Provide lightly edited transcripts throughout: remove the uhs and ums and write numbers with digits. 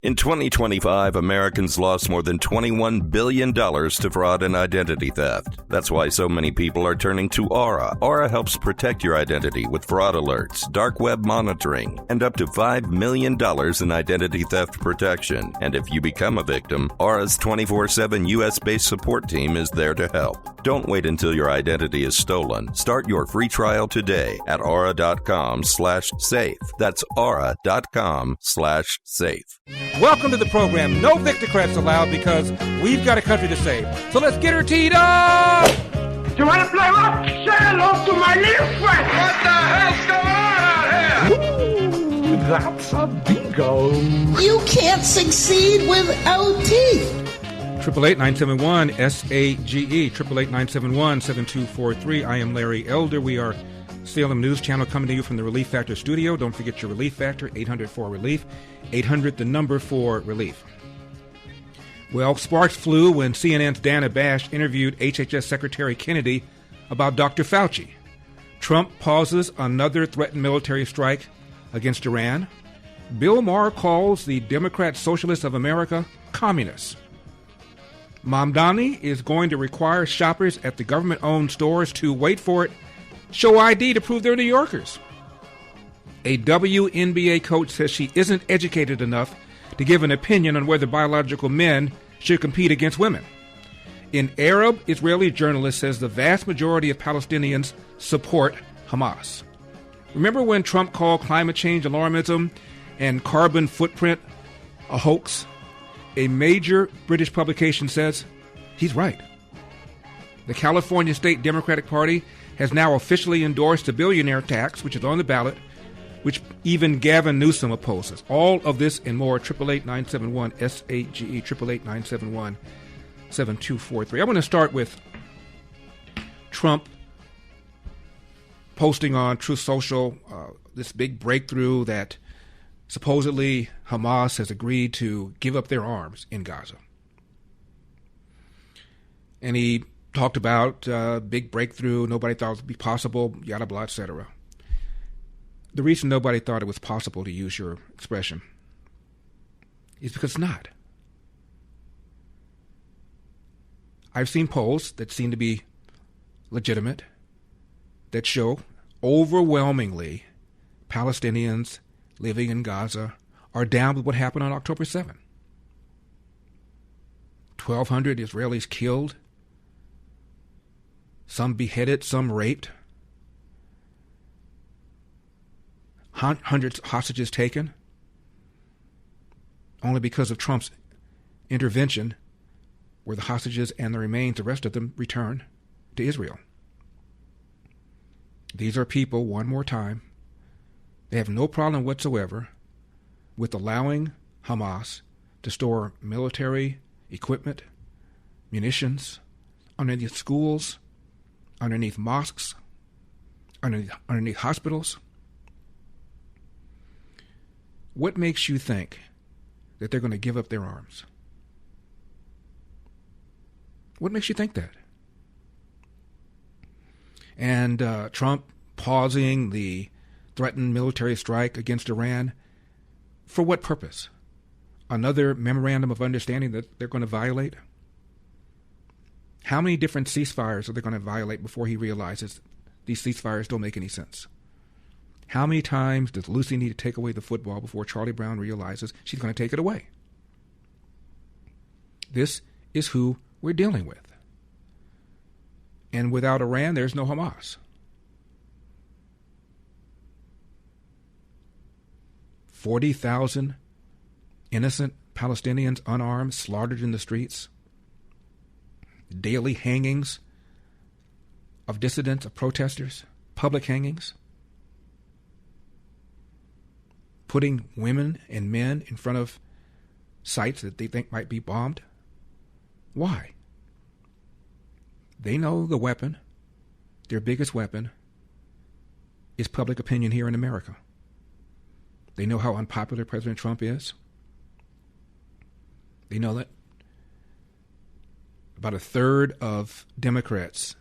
In 2025, Americans lost more than $21 billion to fraud and identity theft. That's why so many people are turning to Aura. Aura helps protect your identity with fraud alerts, dark web monitoring, and up to $5 million in identity theft protection. And if you become a victim, Aura's 24/7 U.S.-based support team is there to help. Don't wait until your identity is stolen. Start your free trial today at aura.com/safe. That's aura.com/safe. Welcome to the program. No Victocrats allowed because we've got a country to save. So let's get her teed up! You want to play rock? Say hello to my little friend! What the hell's going on out here? Ooh, that's a bingo. You can't succeed without teeth. 888-971-SAGE, 888-971-7243. I am Larry Elder. We are Salem News Channel coming to you from the Relief Factor studio. Don't forget your Relief Factor, 800-4RELIEF, 800 the number for relief. Well, sparks flew when CNN's Dana Bash interviewed HHS Secretary Kennedy about Dr. Fauci. Trump pauses another threatened military strike against Iran. Bill Maher calls the Democrat Socialists of America communists. Mamdani is going to require shoppers at the government-owned stores to, wait for it, show ID to prove they're New Yorkers. A WNBA coach says she isn't educated enough to give an opinion on whether biological men should compete against women. An Arab-Israeli journalist says the vast majority of Palestinians support Hamas. Remember when Trump called climate change alarmism and carbon footprint a hoax? A major British publication says he's right. The California State Democratic Party has now officially endorsed a billionaire tax, which is on the ballot, which even Gavin Newsom opposes. All of this and more, 888-971-SAGE, 888-971-7243. I want to start with Trump posting on Truth Social this big breakthrough that supposedly Hamas has agreed to give up their arms in Gaza. And he talked about big breakthrough, nobody thought it would be possible, yada blah, etc. The reason nobody thought it was possible, to use your expression, is because it's not. I've seen polls that seem to be legitimate that show overwhelmingly Palestinians living in Gaza are down with what happened on October 7th. 1,200 Israelis killed, some beheaded, some raped, hundreds of hostages taken, only because of Trump's intervention, where the hostages and the remains, the rest of them, returned to Israel. These are people, one more time, they have no problem whatsoever with allowing Hamas to store military equipment, munitions, underneath schools, underneath mosques, underneath hospitals. What makes you think that they're going to give up their arms? What makes you think that? And Trump pausing the threatened military strike against Iran, for what purpose? Another memorandum of understanding that they're going to violate? How many different ceasefires are they going to violate before he realizes these ceasefires don't make any sense? How many times does Lucy need to take away the football before Charlie Brown realizes she's going to take it away? This is who we're dealing with. And without Iran, there's no Hamas. 40,000 innocent Palestinians, unarmed, slaughtered in the streets. Daily hangings of dissidents, of protesters, public hangings. Putting women and men in front of sites that they think might be bombed. Why? They know the weapon, their biggest weapon, is public opinion here in America. They know how unpopular President Trump is. They know that about a third of Democrats,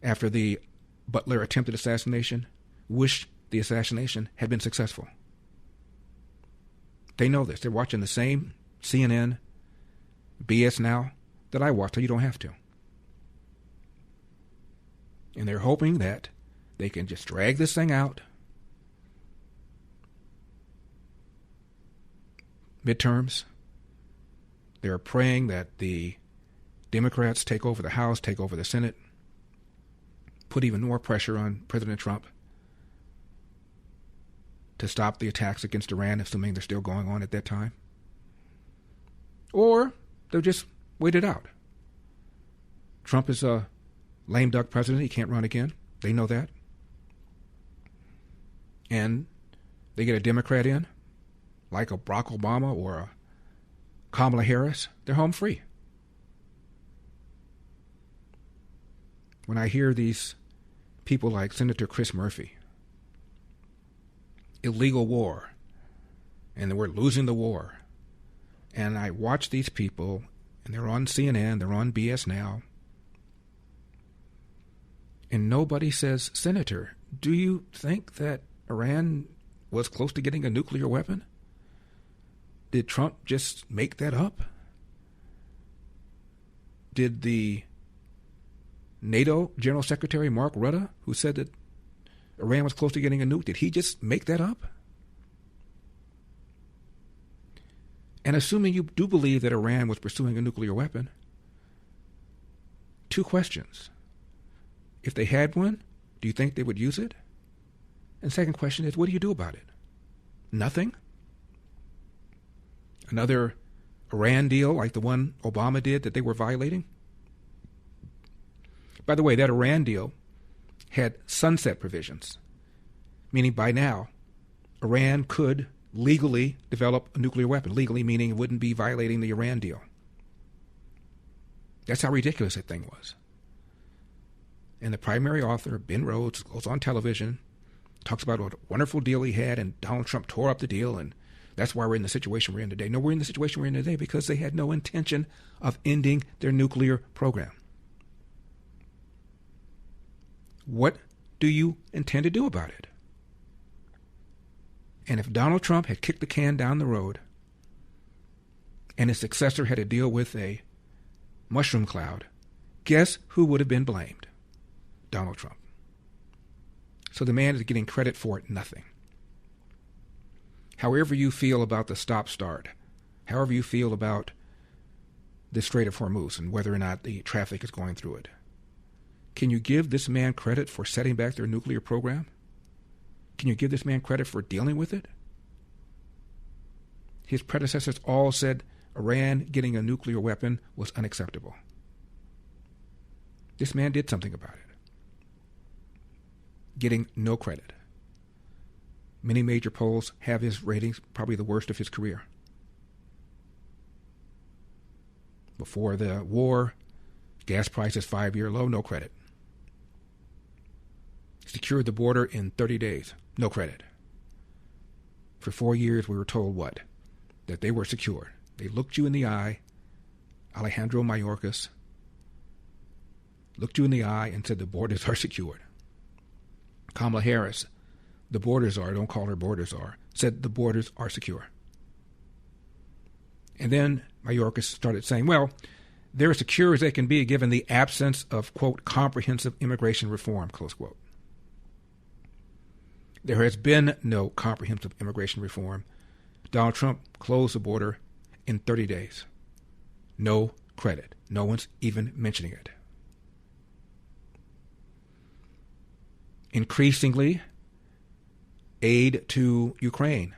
after the Butler attempted assassination, wish the assassination had been successful. They know this. They're watching the same CNN, BS Now that I watch, so you don't have to. And they're hoping that they can just drag this thing out. Midterms. They're praying that the Democrats take over the House, take over the Senate, put even more pressure on President Trump to stop the attacks against Iran, assuming they're still going on at that time. Or they'll just wait it out. Trump is a lame duck president. He can't run again. They know that. And they get a Democrat in, like a Barack Obama or a Kamala Harris. They're home free. When I hear these people like Senator Chris Murphy, illegal war, and we're losing the war, and I watch these people, and they're on CNN, they're on BS Now, and nobody says, Senator, do you think that Iran was close to getting a nuclear weapon? Did Trump just make that up? Did the NATO General Secretary Mark Rutte, who said that Iran was close to getting a nuke, did he just make that up? And assuming you do believe that Iran was pursuing a nuclear weapon, two questions. If they had one, do you think they would use it? And second question is, what do you do about it? Nothing? Another Iran deal like the one Obama did that they were violating? By the way, that Iran deal had sunset provisions, meaning by now, Iran could legally develop a nuclear weapon. Legally meaning it wouldn't be violating the Iran deal. That's how ridiculous that thing was. And the primary author, Ben Rhodes, goes on television, talks about what a wonderful deal he had, and Donald Trump tore up the deal, and that's why we're in the situation we're in today. No, we're in the situation we're in today because they had no intention of ending their nuclear program. What do you intend to do about it? And if Donald Trump had kicked the can down the road and his successor had to deal with a mushroom cloud, guess who would have been blamed? Donald Trump. So the man is getting credit for nothing. However you feel about the stop-start, however you feel about the Strait of Hormuz and whether or not the traffic is going through it, can you give this man credit for setting back their nuclear program? Can you give this man credit for dealing with it? His predecessors all said Iran getting a nuclear weapon was unacceptable. This man did something about it. Getting no credit. Many major polls have his ratings probably the worst of his career. Before the war, gas prices 5-year low, no credit. Secured the border in 30 days, no credit. For 4 years, we were told what? That they were secured. They looked you in the eye, Alejandro Mayorkas, looked you in the eye and said the borders are secured. Kamala Harris, the borders are, don't call her borders are, said the borders are secure. And then Mayorkas started saying, well, they're as secure as they can be given the absence of, quote, comprehensive immigration reform, close quote. There has been no comprehensive immigration reform. Donald Trump closed the border in 30 days. No credit. No one's even mentioning it. Increasingly, aid to Ukraine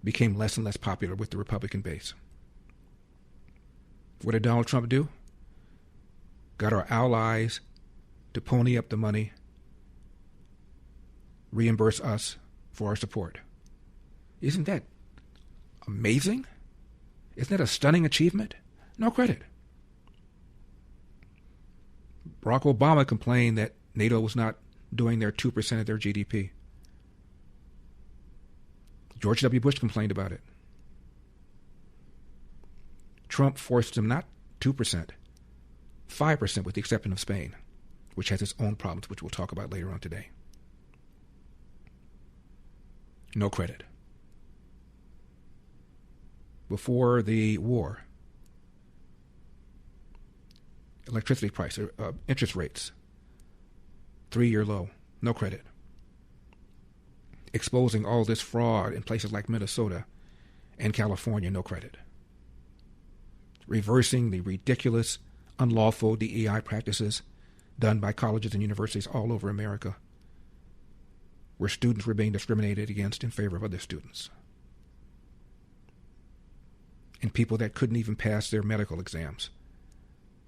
became less and less popular with the Republican base. What did Donald Trump do? Got our allies to pony up the money, reimburse us for our support. Isn't that amazing? Isn't that a stunning achievement? No credit. Barack Obama complained that NATO was not doing their 2% of their GDP. George W. Bush complained about it. Trump forced them not 2%, 5% with the exception of Spain, which has its own problems, which we'll talk about later on today. No credit. before the war. Electricity price, interest rates, 3-year low, no credit. Exposing all this fraud in places like Minnesota and California, no credit. Reversing the ridiculous, unlawful DEI practices done by colleges and universities all over America, where students were being discriminated against in favor of other students. And people that couldn't even pass their medical exams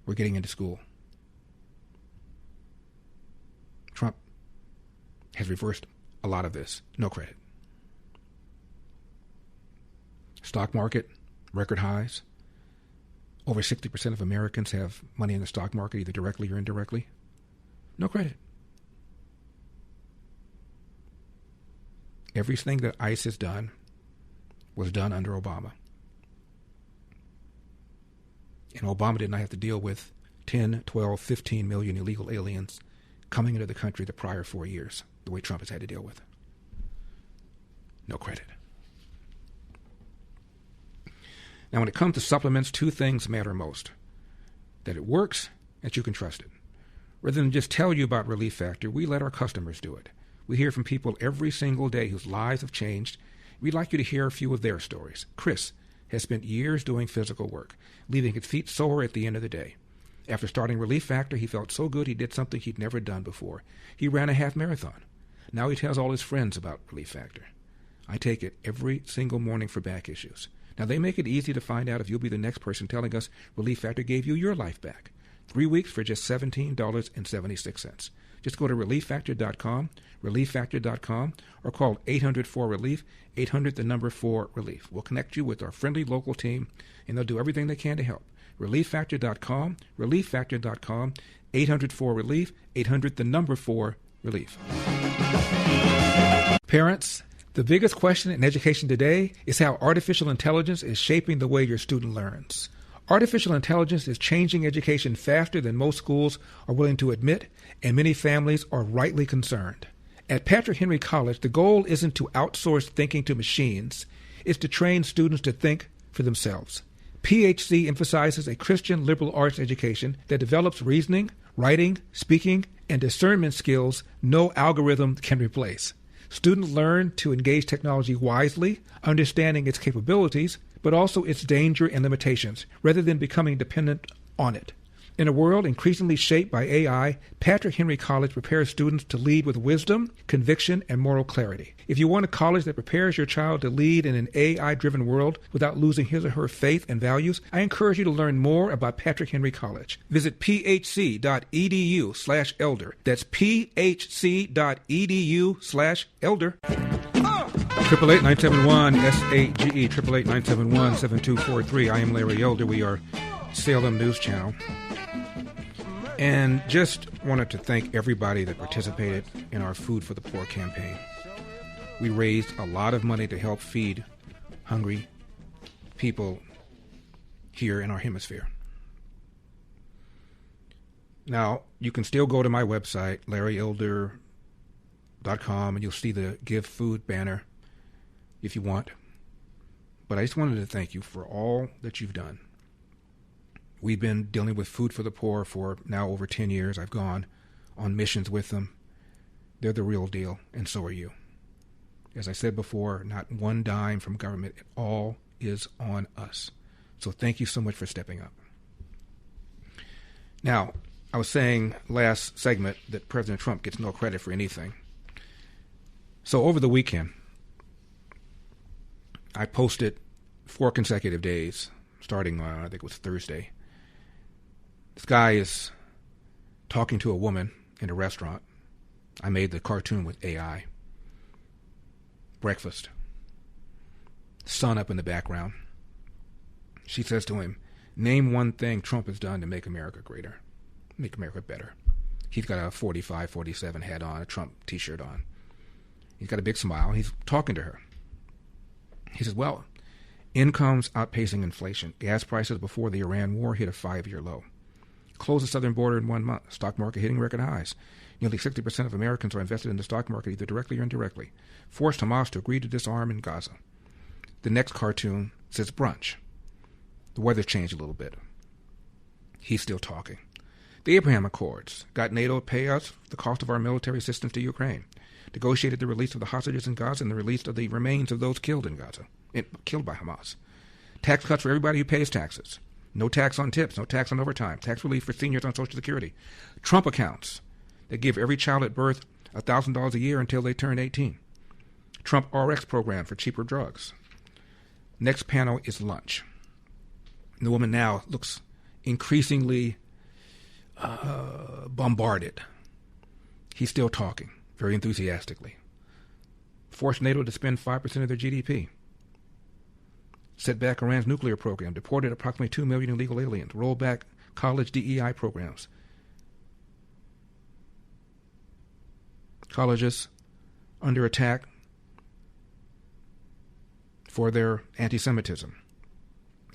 were getting into school. Trump has reversed a lot of this. No credit. Stock market, record highs. Over 60% of Americans have money in the stock market, either directly or indirectly. No credit. Everything that ICE has done was done under Obama. And Obama did not have to deal with 10, 12, 15 million illegal aliens coming into the country the prior 4 years, the way Trump has had to deal with. No credit. Now, when it comes to supplements, 2 things matter most. That it works, and that you can trust it. Rather than just tell you about Relief Factor, we let our customers do it. We hear from people every single day whose lives have changed. We'd like you to hear a few of their stories. Chris has spent years doing physical work, leaving his feet sore at the end of the day. After starting Relief Factor, he felt so good he did something he'd never done before. He ran a half marathon. Now he tells all his friends about Relief Factor. I take it every single morning for back issues. Now, they make it easy to find out if you'll be the next person telling us Relief Factor gave you your life back. 3 weeks for just $17.76. Just go to ReliefFactor.com, ReliefFactor.com, or call 800-4-RELIEF, 800-4-RELIEF. We'll connect you with our friendly local team, and they'll do everything they can to help. ReliefFactor.com, ReliefFactor.com, 800-4-RELIEF, 800-4-RELIEF. Parents, the biggest question in education today is how artificial intelligence is shaping the way your student learns. Artificial intelligence is changing education faster than most schools are willing to admit, and many families are rightly concerned. At Patrick Henry College, the goal isn't to outsource thinking to machines, it's to train students to think for themselves. PHC emphasizes a Christian liberal arts education that develops reasoning, writing, speaking, and discernment skills no algorithm can replace. Students learn to engage technology wisely, understanding its capabilities, but also its danger and limitations, rather than becoming dependent on it. In a world increasingly shaped by AI, Patrick Henry College prepares students to lead with wisdom, conviction, and moral clarity. If you want a college that prepares your child to lead in an AI-driven world without losing his or her faith and values, I encourage you to learn more about Patrick Henry College. Visit phc.edu/elder. That's phc.edu/elder. 888-971-SAGE, 888-971-7243. I am Larry Elder. We are Salem News Channel. And just wanted to thank everybody that participated in our Food for the Poor campaign. We raised a lot of money to help feed hungry people here in our hemisphere. Now, you can still go to my website, LarryElder.com, and you'll see the Give Food banner if you want. But I just wanted to thank you for all that you've done. We've been dealing with Food for the Poor for now over 10 years. I've gone on missions with them. They're the real deal, and so are you. As I said before, not one dime from government. It all is on us. So thank you so much for stepping up. Now, I was saying last segment that President Trump gets no credit for anything. So over the weekend, I posted 4 consecutive days, starting I think it was Thursday. This guy is talking to a woman in a restaurant. I made the cartoon with AI. Breakfast. Sun up in the background. She says to him, name one thing Trump has done to make America greater, make America better. He's got a 45, 47 hat on, a Trump t-shirt on. He's got a big smile. He's talking to her. He says, well, incomes outpacing inflation. Gas prices before the Iran war hit a 5-year low. Closed the southern border in 1 month. Stock market hitting record highs. Nearly 60% of Americans are invested in the stock market, either directly or indirectly. Forced Hamas to agree to disarm in Gaza. The next cartoon says brunch. The weather's changed a little bit. He's still talking. The Abraham Accords got NATO to pay us the cost of our military assistance to Ukraine, negotiated the release of the hostages in Gaza and the release of the remains of those killed in Gaza, killed by Hamas. Tax cuts for everybody who pays taxes. No tax on tips, no tax on overtime, tax relief for seniors on Social Security. Trump accounts that give every child at birth $1,000 a year until they turn 18. Trump RX program for cheaper drugs. Next panel is lunch. The woman now looks increasingly bombarded. He's still talking, very enthusiastically. Forced NATO to spend 5% of their GDP. Set back Iran's nuclear program. Deported approximately 2 million illegal aliens. Rolled back college DEI programs. Colleges under attack for their anti-Semitism.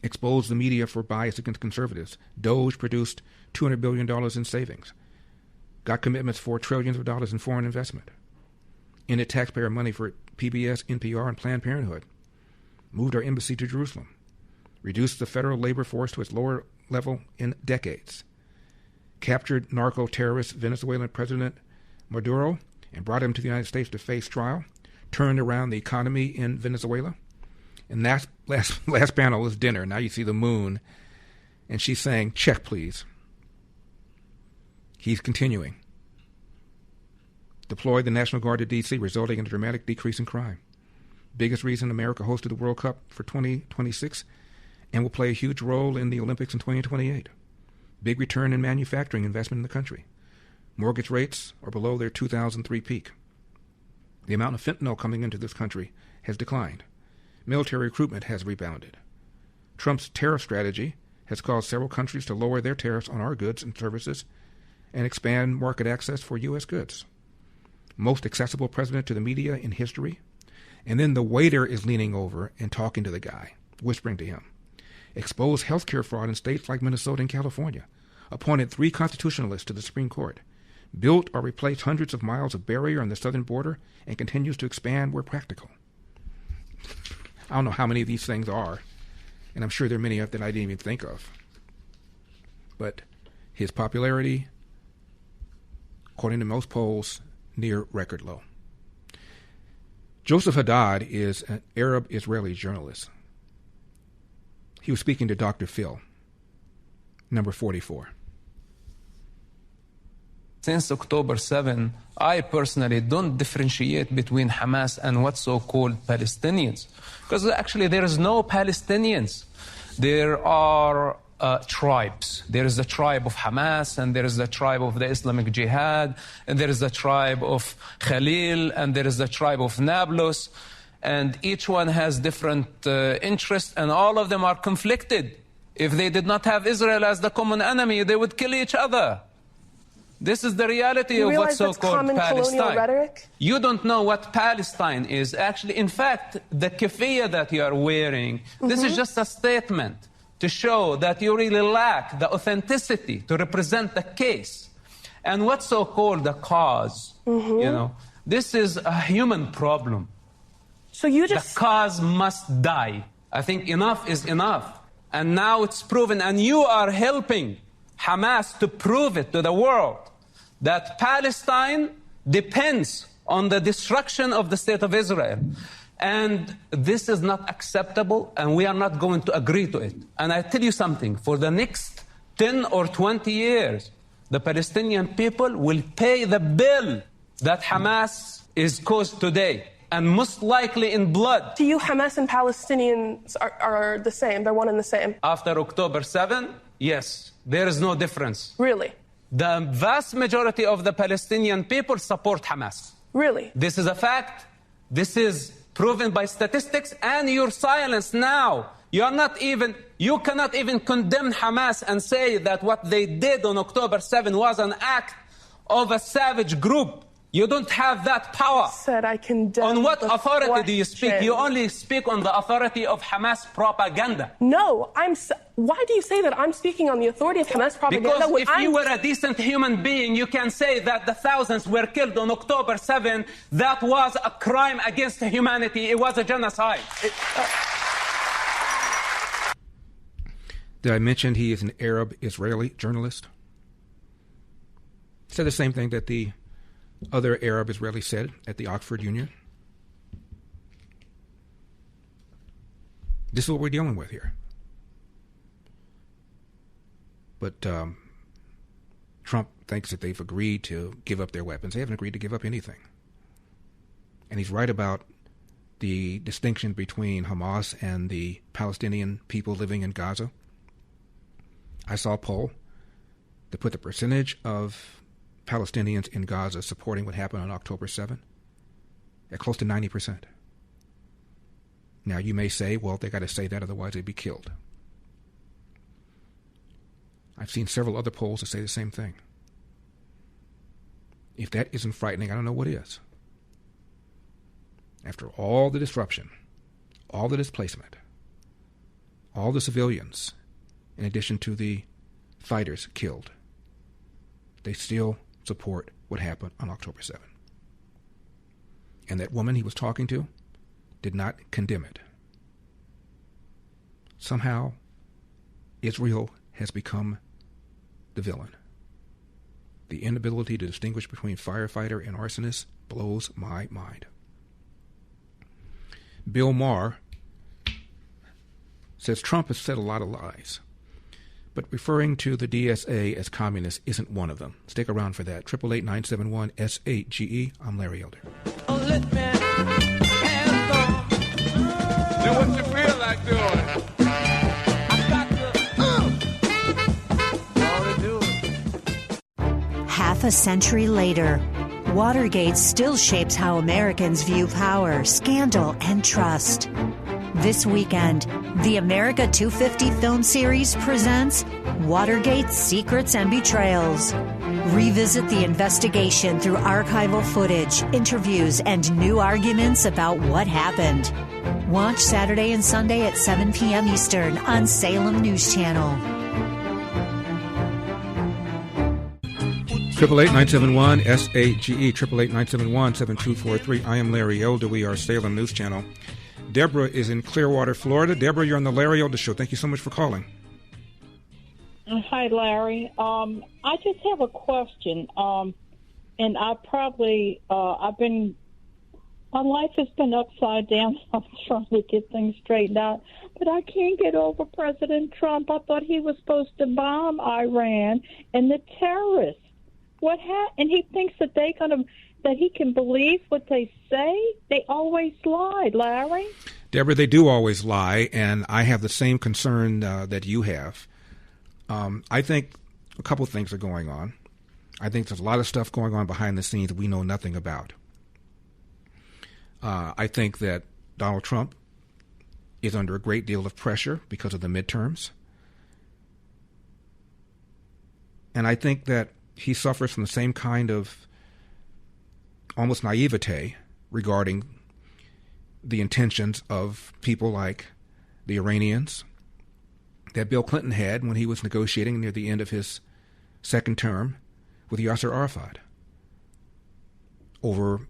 Exposed the media for bias against conservatives. Doge produced $200 billion in savings. Got commitments for trillions of dollars in foreign investment. Ended taxpayer money for PBS, NPR, and Planned Parenthood. Moved our embassy to Jerusalem. Reduced the federal labor force to its lower level in decades. Captured narco-terrorist Venezuelan President Maduro and brought him to the United States to face trial. Turned around the economy in Venezuela. And that last panel is dinner. Now you see the moon. And she's saying, check, please. He's continuing. Deployed the National Guard to D.C., resulting in a dramatic decrease in crime. Biggest reason America hosted the World Cup for 2026 and will play a huge role in the Olympics in 2028. Big return in manufacturing investment in the country. Mortgage rates are below their 2003 peak. The amount of fentanyl coming into this country has declined. Military recruitment has rebounded. Trump's tariff strategy has caused several countries to lower their tariffs on our goods and services and expand market access for U.S. goods. Most accessible president to the media in history. And then the waiter is leaning over and talking to the guy, whispering to him. Exposed healthcare fraud in states like Minnesota and California. Appointed 3 constitutionalists to the Supreme Court. Built or replaced hundreds of miles of barrier on the southern border and continues to expand where practical. I don't know how many of these things are, and I'm sure there are many that I didn't even think of. But his popularity, according to most polls, near record low. Joseph Haddad is an Arab-Israeli journalist. He was speaking to Dr. Phil, number 44. Since October 7, I personally don't differentiate between Hamas and what's so-called Palestinians. Because actually there is no Palestinians. There are tribes. There is the tribe of Hamas, and there is the tribe of the Islamic Jihad, and there is the tribe of Khalil, and there is the tribe of Nablus. And each one has different interests, and all of them are conflicted. If they did not have Israel as the common enemy, they would kill each other. This is the reality of what's so-called Palestine. You don't know what Palestine is. Actually, in fact, the keffiyeh that you are wearing, this is just a statement to show that you really lack the authenticity to represent the case. And what's so-called the cause, you know, this is a human problem. So you just... The cause must die. I think enough is enough. And now it's proven, and you are helping Hamas to prove it to the world, that Palestine depends on the destruction of the state of Israel. And this is not acceptable, and we are not going to agree to it. And I tell you something, for the next 10 or 20 years, the Palestinian people will pay the bill that Hamas is caused today, and most likely in blood. To you, Hamas and Palestinians are the same, they're one and the same? After October 7, yes, there is no difference. Really? The vast majority of the Palestinian people support Hamas. Really? This is a fact. This is proven by statistics, and your silence now. You cannot even condemn Hamas and say that what they did on October 7 was an act of a savage group. You don't have that power. Said I condemn. On what authority do you speak? You only speak on the authority of Hamas propaganda. No, why do you say that I'm speaking on the authority of Hamas propaganda? Because if you were a decent human being, you can say that the thousands were killed on October 7. That was a crime against humanity. It was a genocide. Did I mention he is an Arab-Israeli journalist? Said the same thing that the other Arab-Israeli said at the Oxford Union. This is what we're dealing with here. But Trump thinks that they've agreed to give up their weapons. They haven't agreed to give up anything. And he's right about the distinction between Hamas and the Palestinian people living in Gaza. I saw a poll that put the percentage of Palestinians in Gaza supporting what happened on October 7 at close to 90%. Now, you may say, well, they got to say that, otherwise they'd be killed. I've seen several other polls that say the same thing. If that isn't frightening, I don't know what is. After all the disruption, all the displacement, all the civilians, in addition to the fighters killed, they still support what happened on October 7. And that woman he was talking to did not condemn it. Somehow, Israel has become the villain. The inability to distinguish between firefighter and arsonist blows my mind. Bill Maher says Trump has said a lot of lies, but referring to the DSA as communist isn't one of them. Stick around for that. 888-971-SAGE. I'm Larry Elder. Oh, let me have do what you feel like doing. Half a century later, Watergate still shapes how Americans view power, scandal, and trust. This weekend, the America 250 film series presents Watergate Secrets and Betrayals. Revisit the investigation through archival footage, interviews, and new arguments about what happened. Watch Saturday and Sunday at 7 p.m. Eastern on Salem News Channel. 888-971-SAGE, 888-971-7243. I am Larry Elder. We are Salem News Channel. Deborah is in Clearwater, Florida. Deborah, you're on the Larry Elder Show. Thank you so much for calling. Hi, Larry. I just have a question. And my life has been upside down. I'm trying to get things straightened out. But I can't get over President Trump. I thought he was supposed to bomb Iran and the terrorists. And he thinks that that he can believe what they say? They always lie, Larry. Deborah, they do always lie, and I have the same concern that you have. I think a couple things are going on. I think there's a lot of stuff going on behind the scenes that we know nothing about. I think that Donald Trump is under a great deal of pressure because of the midterms. And I think that he suffers from the same kind of almost naivete regarding the intentions of people like the Iranians that Bill Clinton had when he was negotiating near the end of his second term with Yasser Arafat over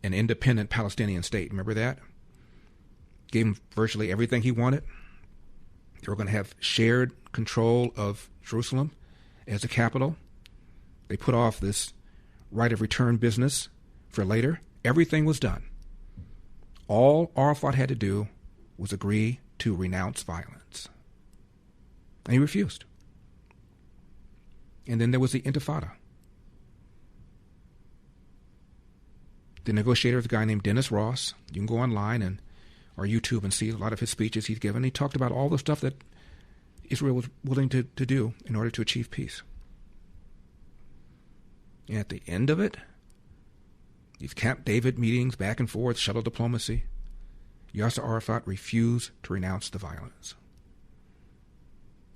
an independent Palestinian state. Remember that? Gave him virtually everything he wanted. They were going to have shared control of Jerusalem as the capital. They put off this right of return business for later. Everything was done. All Arafat had to do was agree to renounce violence. And he refused. And then there was the Intifada. The negotiator is a guy named Dennis Ross. You can go online or YouTube and see a lot of his speeches he's given. He talked about all the stuff that Israel was willing to do in order to achieve peace. And at the end of it, these Camp David meetings, back and forth, shuttle diplomacy, Yasser Arafat refused to renounce the violence.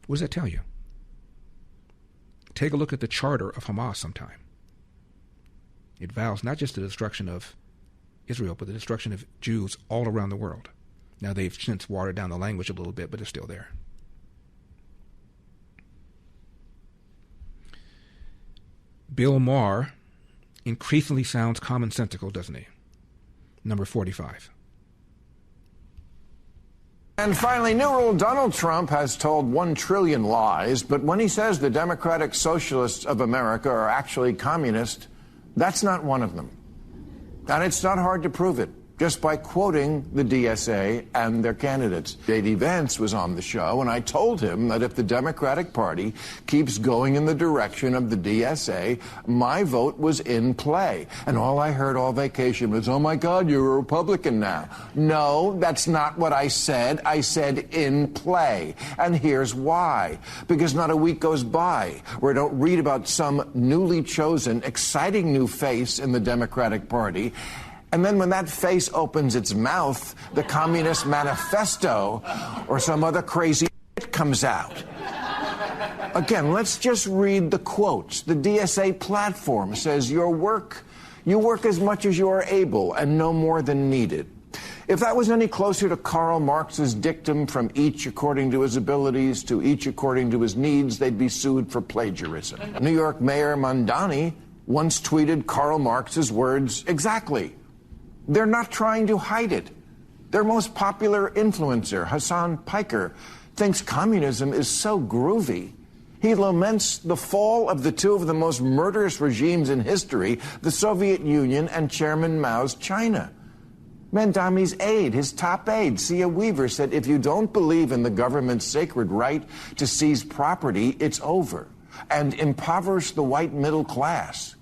What does that tell you? Take a look at the charter of Hamas sometime. It vows not just the destruction of Israel, but the destruction of Jews all around the world. Now they've since watered down the language a little bit, but it's still there. Bill Maher increasingly sounds commonsensical, doesn't he? Number 45. And finally, new rule, Donald Trump has told 1 trillion lies, but when he says the Democratic Socialists of America are actually communist, that's not one of them. And it's not hard to prove it, just by quoting the DSA and their candidates. J.D. Vance was on the show, and I told him that if the Democratic Party keeps going in the direction of the DSA, my vote was in play. And all I heard all vacation was, oh my God, you're a Republican now. No, that's not what I said. I said in play. And here's why. Because not a week goes by where I don't read about some newly chosen, exciting new face in the Democratic Party. And then when that face opens its mouth, the Communist Manifesto or some other crazy shit comes out. Again, let's just read the quotes. The DSA platform says you work as much as you are able and no more than needed. If that was any closer to Karl Marx's dictum, from each according to his abilities to each according to his needs, they'd be sued for plagiarism. New York Mayor Mamdani once tweeted Karl Marx's words exactly. They're not trying to hide it. Their most popular influencer, Hassan Piker, thinks communism is so groovy. He laments the fall of the two of the most murderous regimes in history, the Soviet Union and Chairman Mao's China. Mamdani's aide, his top aide, Sia Weaver, said, if you don't believe in the government's sacred right to seize property, it's over, and impoverish the white middle class.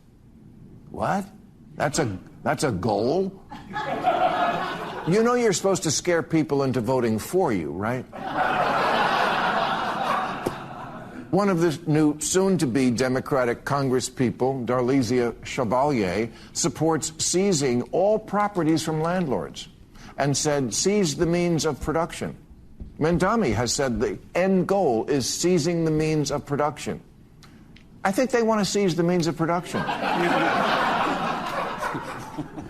What? That's a goal? You know you're supposed to scare people into voting for you, right? One of the new soon-to-be Democratic congresspeople, Darlisia Chevalier, supports seizing all properties from landlords and said, seize the means of production. Mamdani has said the end goal is seizing the means of production. I think they want to seize the means of production.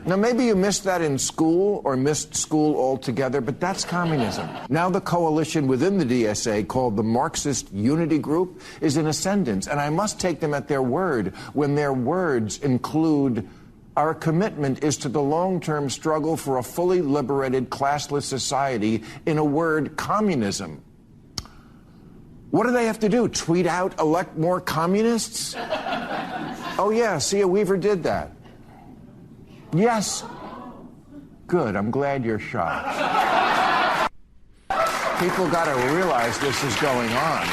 Now, maybe you missed that in school or missed school altogether, but that's communism. Now the coalition within the DSA, called the Marxist Unity Group, is in ascendance, and I must take them at their word when their words include, our commitment is to the long-term struggle for a fully liberated, classless society, in a word, communism. What do they have to do? Tweet out, elect more communists? Oh yeah, Sia Weaver did that. Yes. Good. I'm glad you're shocked. People got to realize this is going on.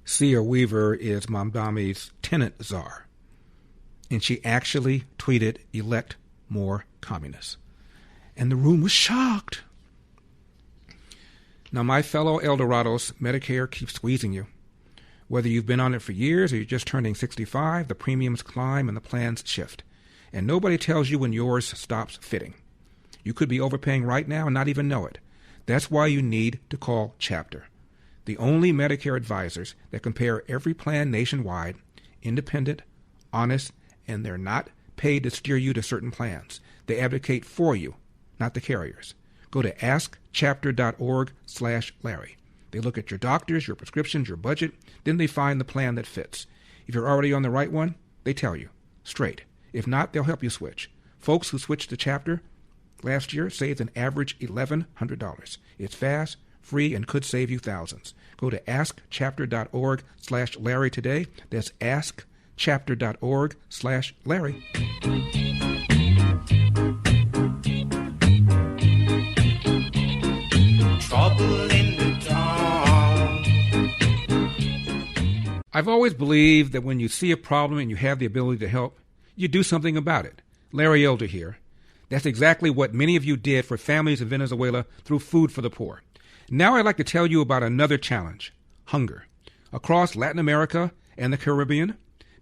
Sia Weaver is Mamdani's tenant czar. And she actually tweeted, elect more communists. And the room was shocked. Now, my fellow Eldorados, Medicare keeps squeezing you. Whether you've been on it for years or you're just turning 65, the premiums climb and the plans shift. And nobody tells you when yours stops fitting. You could be overpaying right now and not even know it. That's why you need to call Chapter, the only Medicare advisors that compare every plan nationwide, independent, honest, and they're not paid to steer you to certain plans. They advocate for you, not the carriers. Go to askchapter.org/Larry. They look at your doctors, your prescriptions, your budget, then they find the plan that fits. If you're already on the right one, they tell you, straight. If not, they'll help you switch. Folks who switched to Chapter last year saved an average $1,100. It's fast, free, and could save you thousands. Go to askchapter.org/Larry today. That's askchapter.org/Larry. Trouble in the town. I've always believed that when you see a problem and you have the ability to help, you do something about it. Larry Elder here. That's exactly what many of you did for families in Venezuela through Food for the Poor. Now I'd like to tell you about another challenge, hunger. Across Latin America and the Caribbean,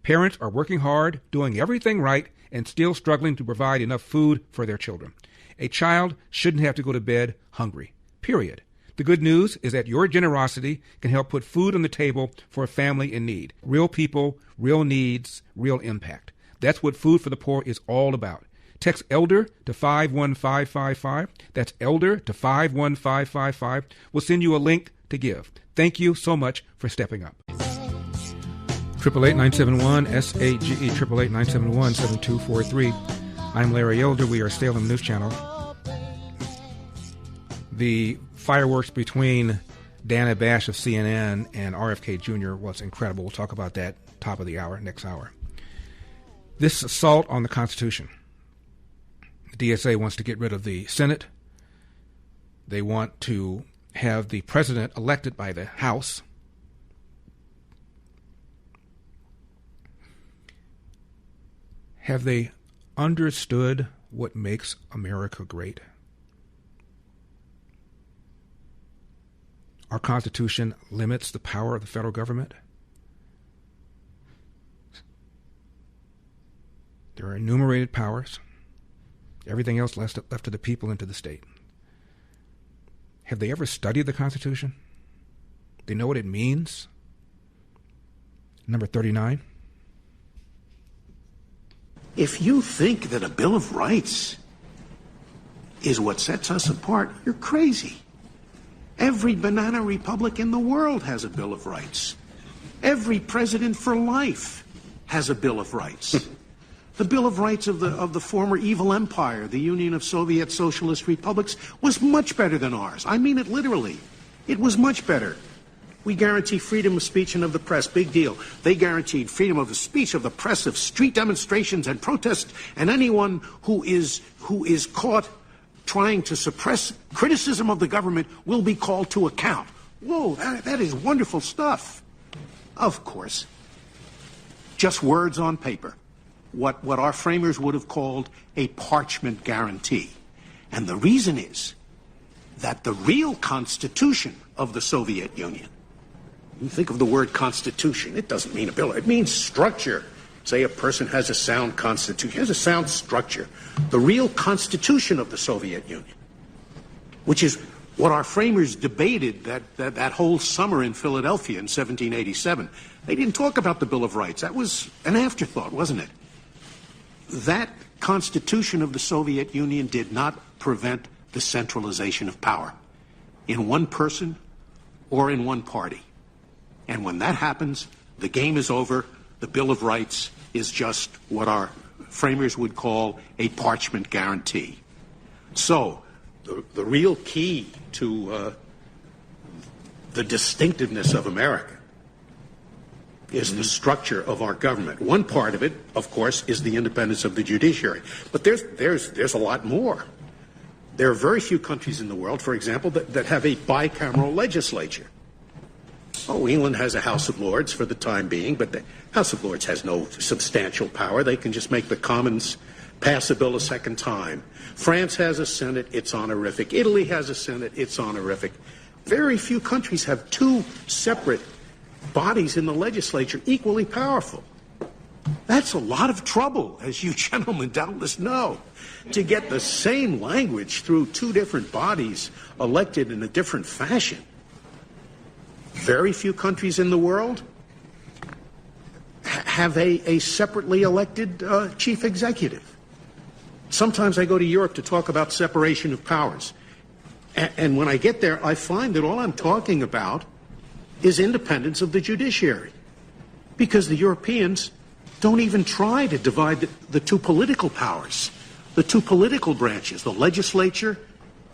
parents are working hard, doing everything right, and still struggling to provide enough food for their children. A child shouldn't have to go to bed hungry, period. The good news is that your generosity can help put food on the table for a family in need. Real people, real needs, real impact. That's what Food for the Poor is all about. Text ELDER to 51555. That's ELDER to 51555. We'll send you a link to give. Thank you so much for stepping up. 888-971-SAGE, 888-971-7243. I'm Larry Elder. We are Salem News Channel. The fireworks between Dana Bash of CNN and RFK Jr. was incredible. We'll talk about that top of the hour, next hour. This assault on the Constitution. The DSA wants to get rid of the Senate. They want to have the president elected by the House. Have they understood what makes America great? Our Constitution limits the power of the federal government. There are enumerated powers. Everything else left to the people and to the state. Have they ever studied the Constitution? They know what it means? Number 39. If you think that a Bill of Rights is what sets us apart, you're crazy. Every banana republic in the world has a Bill of Rights. Every president for life has a Bill of Rights. The Bill of Rights of the former evil empire, the Union of Soviet Socialist Republics, was much better than ours. I mean it literally. It was much better. We guarantee freedom of speech and of the press. Big deal. They guaranteed freedom of the speech, of the press, of street demonstrations and protests, and anyone who is caught trying to suppress criticism of the government will be called to account. Whoa, that is wonderful stuff. Of course. Just words on paper. What our framers would have called a parchment guarantee. And the reason is that the real constitution of the Soviet Union, you think of the word constitution, it doesn't mean a bill, it means structure. Say a person has a sound constitution, has a sound structure. The real constitution of the Soviet Union, which is what our framers debated that whole summer in Philadelphia in 1787. They didn't talk about the Bill of Rights. That was an afterthought, wasn't it? That constitution of the Soviet Union did not prevent the centralization of power in one person or in one party. And when that happens, the game is over. The Bill of Rights is just what our framers would call a parchment guarantee. So the real key to the distinctiveness of America is the structure of our government. One part of it, of course, is the independence of the judiciary. But there's a lot more. There are very few countries in the world, for example, that have a bicameral legislature. Oh, England has a House of Lords for the time being, but the House of Lords has no substantial power. They can just make the Commons pass a bill a second time. France has a Senate, it's honorific. Italy has a Senate, it's honorific. Very few countries have two separate bodies in the legislature equally powerful. That's a lot of trouble, as you gentlemen doubtless know, to get the same language through two different bodies elected in a different fashion. Very few countries in the world have a separately elected chief executive. Sometimes I go to Europe to talk about separation of powers. And when I get there, I find that all I'm talking about is independence of the judiciary. Because the Europeans don't even try to divide the two political powers, the two political branches, the legislature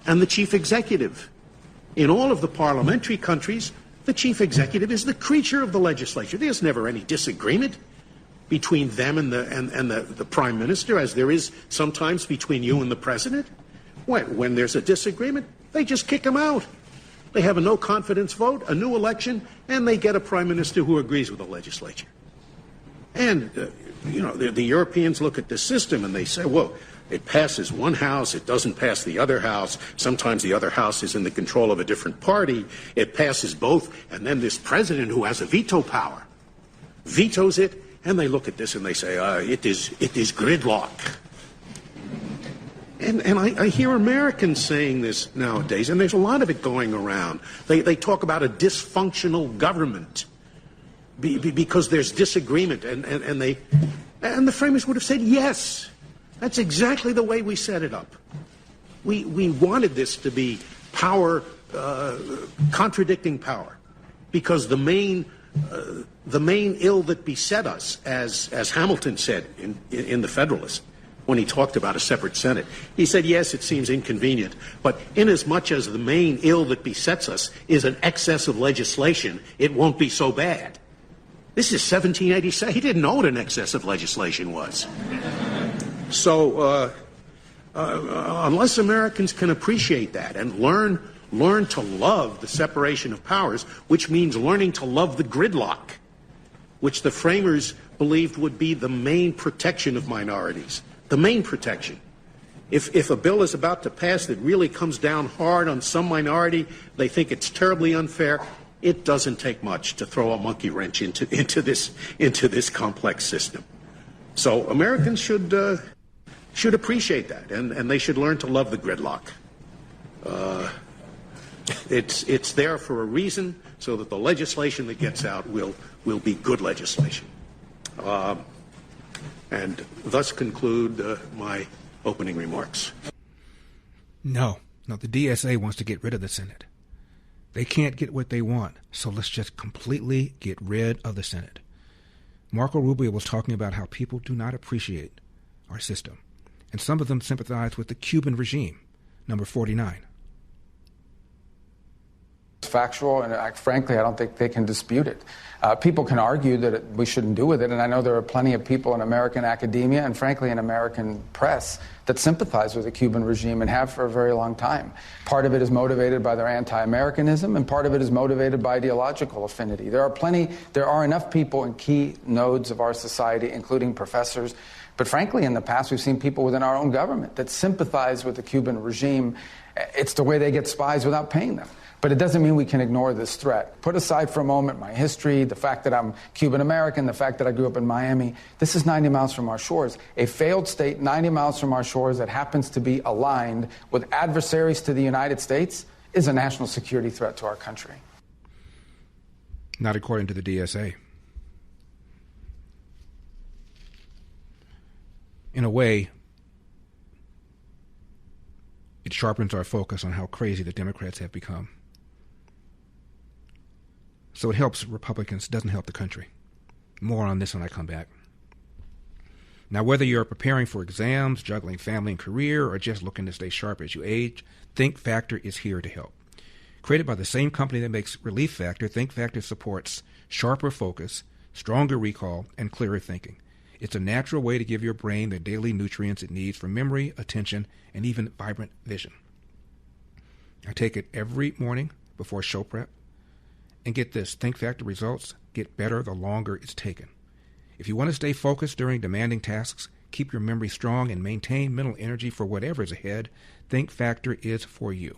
and the chief executive. In all of the parliamentary countries, the chief executive is the creature of the legislature. There's never any disagreement between them and the prime minister, as there is sometimes between you and the president. When there's a disagreement, they just kick him out. They have a no-confidence vote, a new election, and they get a prime minister who agrees with the legislature. And, the Europeans look at this system and they say, well, it passes one house, it doesn't pass the other house. Sometimes the other house is in the control of a different party. It passes both, and then this president who has a veto power vetoes it, and they look at this and they say, it is gridlock. And I hear Americans saying this nowadays, and there's a lot of it going around. They talk about a dysfunctional government because there's disagreement, and the framers would have said, yes, that's exactly the way we set it up. We wanted this to be power contradicting power, because the main ill that beset us, as Hamilton said in the Federalist, when he talked about a separate Senate. He said, yes, it seems inconvenient, but inasmuch as the main ill that besets us is an excess of legislation, it won't be so bad. This is 1787. He didn't know what an excess of legislation was. So unless Americans can appreciate that and learn to love the separation of powers, which means learning to love the gridlock, which the framers believed would be the main protection of minorities, the main protection. If a bill is about to pass that really comes down hard on some minority, they think it's terribly unfair. It doesn't take much to throw a monkey wrench into this complex system. So Americans should appreciate that, and they should learn to love the gridlock. It's there for a reason, so that the legislation that gets out will be good legislation. And thus conclude my opening remarks. No, the DSA wants to get rid of the Senate. They can't get what they want, so let's just completely get rid of the Senate. Marco Rubio was talking about how people do not appreciate our system, and some of them sympathize with the Cuban regime, number 49. It's factual, and frankly, I don't think they can dispute it. People can argue that we shouldn't do with it, and I know there are plenty of people in American academia and, frankly, in American press that sympathize with the Cuban regime and have for a very long time. Part of it is motivated by their anti-Americanism, and part of it is motivated by ideological affinity. There are enough people in key nodes of our society, including professors, but frankly, in the past, we've seen people within our own government that sympathize with the Cuban regime. It's the way they get spies without paying them. But it doesn't mean we can ignore this threat. Put aside for a moment my history, the fact that I'm Cuban-American, the fact that I grew up in Miami. This is 90 miles from our shores. A failed state 90 miles from our shores that happens to be aligned with adversaries to the United States is a national security threat to our country. Not according to the DSA. In a way, it sharpens our focus on how crazy the Democrats have become. So it helps Republicans, doesn't help the country. More on this when I come back. Now, whether you're preparing for exams, juggling family and career, or just looking to stay sharp as you age, Think Factor is here to help. Created by the same company that makes Relief Factor, Think Factor supports sharper focus, stronger recall, and clearer thinking. It's a natural way to give your brain the daily nutrients it needs for memory, attention, and even vibrant vision. I take it every morning before show prep. And get this, Think Factor results get better the longer it's taken. If you want to stay focused during demanding tasks, keep your memory strong, and maintain mental energy for whatever is ahead, Think Factor is for you.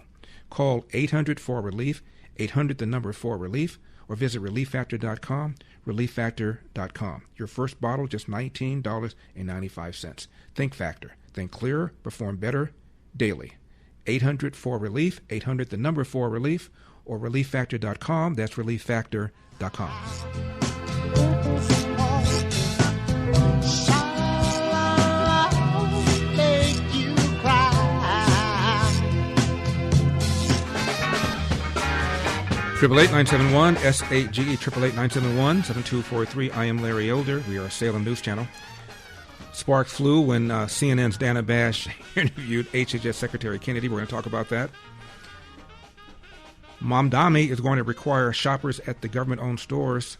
Call 800-4RELIEF, 800-4RELIEF, or visit ReliefFactor.com, ReliefFactor.com. Your first bottle, just $19.95. Think Factor. Think clearer, perform better, daily. 800-4RELIEF, 800-4RELIEF, or ReliefFactor.com. That's ReliefFactor.com. Triple 8-971 SAGE 888-971-7243. I am Larry Elder. We are a Salem News Channel. Spark flew when CNN's Dana Bash interviewed HHS Secretary Kennedy. We're going to talk about that. Mamdani is going to require shoppers at the government-owned stores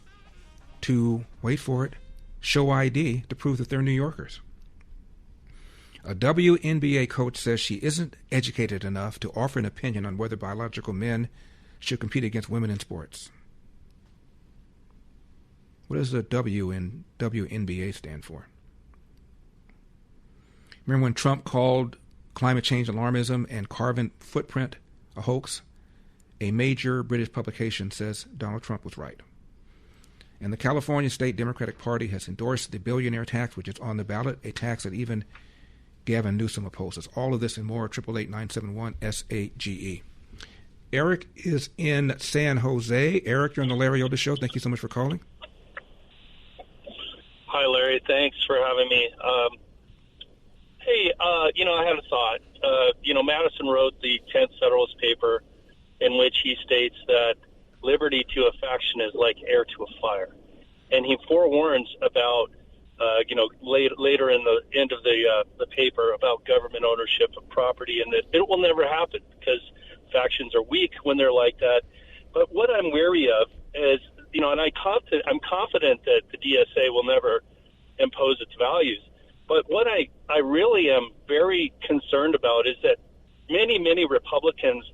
to, wait for it, show ID to prove that they're New Yorkers. A WNBA coach says she isn't educated enough to offer an opinion on whether biological men should compete against women in sports. What does the W in WNBA stand for? Remember when Trump called climate change alarmism and carbon footprint a hoax? A major British publication says Donald Trump was right. And the California State Democratic Party has endorsed the billionaire tax, which is on the ballot, a tax that even Gavin Newsom opposes. All of this and more, 888-971-SAGE. Eric is in San Jose. Eric, you're on the Larry Elder Show. Thank you so much for calling. Hi, Larry. Thanks for having me. I had a thought. Madison wrote the 10th Federalist paper in which he states that liberty to a faction is like air to a fire. And he forewarns about later in the end of the paper about government ownership of property, and that it will never happen because factions are weak when they're like that. But what I'm wary of is, and I'm confident that the DSA will never impose its values. But what I really am very concerned about is that many Republicans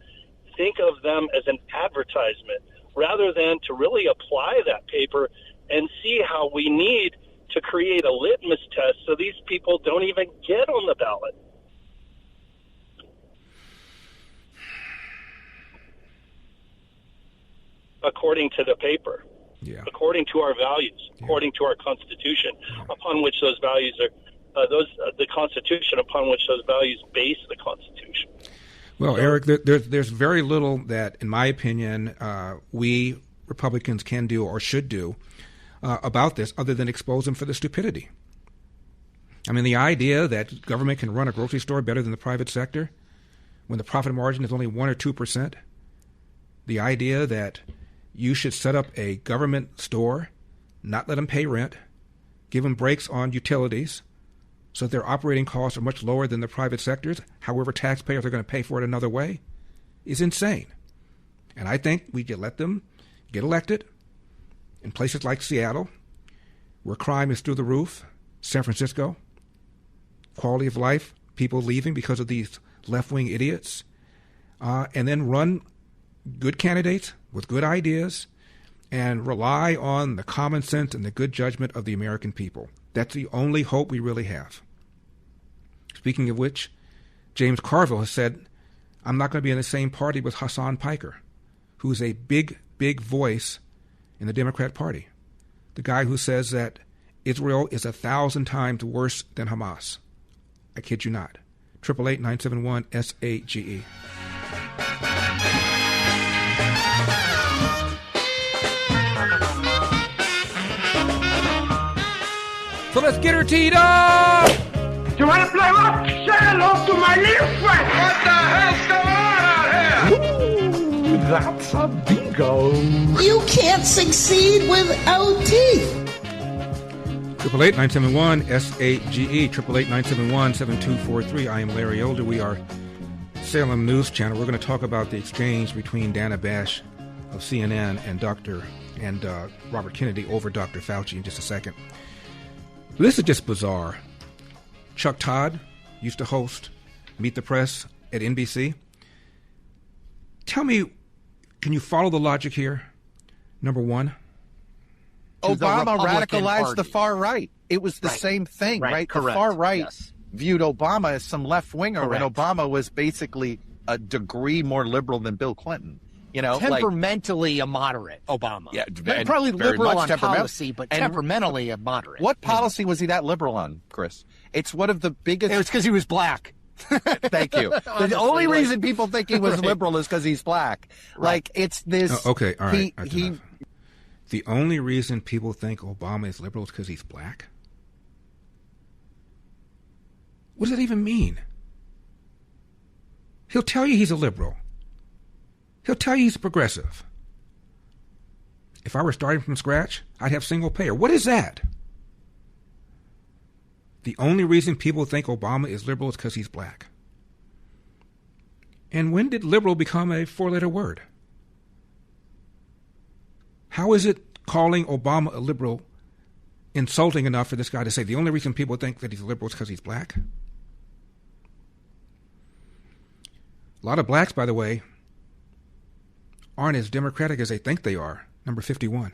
think of them as an advertisement rather than to really apply that paper and see how we need to create a litmus test so these people don't even get on the ballot. According to the paper, according to our values, according to our Constitution, upon which those values are, the Constitution upon which those values base the Constitution. Well, Eric, there's very little that, in my opinion, we Republicans can do or should do about this other than expose them for the stupidity. I mean, the idea that government can run a grocery store better than the private sector when the profit margin is only 1 or 2%, the idea that you should set up a government store, not let them pay rent, give them breaks on utilities so that their operating costs are much lower than the private sector's, however taxpayers are going to pay for it another way, is insane. And I think we can let them get elected in places like Seattle, where crime is through the roof, San Francisco, quality of life, people leaving because of these left-wing idiots, and then run good candidates with good ideas and rely on the common sense and the good judgment of the American people. That's the only hope we really have. Speaking of which, James Carville has said, I'm not going to be in the same party with Hassan Piker, who's a big voice in the Democrat Party. The guy who says that Israel is 1,000 times worse than Hamas. I kid you not. 888-971-SAGE. So let's get her teed up! You want to play rough? Say hello to my little friend! What the hell's going on out here? Ooh, that's a bingo. You can't succeed without teeth. 888-971-SAGE, 888-971-7243. I am Larry Elder. We are Salem News Channel. We're going to talk about the exchange between Dana Bash of CNN and Robert Kennedy over Dr. Fauci in just a second. This is just bizarre. Chuck Todd used to host Meet the Press at NBC. Tell me, can you follow the logic here? Number one. Obama radicalized the far right. It was the same thing, right? Correct. The far right viewed Obama as some left-winger when Obama was basically a degree more liberal than Bill Clinton. You know, temperamentally a moderate, Obama. Yeah, probably liberal on policy, but temperamentally a moderate. What policy was he that liberal on, Chris? It's one of the biggest. It was because he was black. Thank you. The only reason people think he was liberal is because he's black. Like, it's this. Okay, all right. The only reason people think Obama is liberal is because he's black? What does that even mean? He'll tell you he's a liberal. He'll tell you he's progressive. If I were starting from scratch, I'd have single payer. What is that? The only reason people think Obama is liberal is because he's black. And when did liberal become a four-letter word? How is it calling Obama a liberal insulting enough for this guy to say the only reason people think that he's a liberal is because he's black? A lot of blacks, by the way, aren't as democratic as they think they are. Number 51.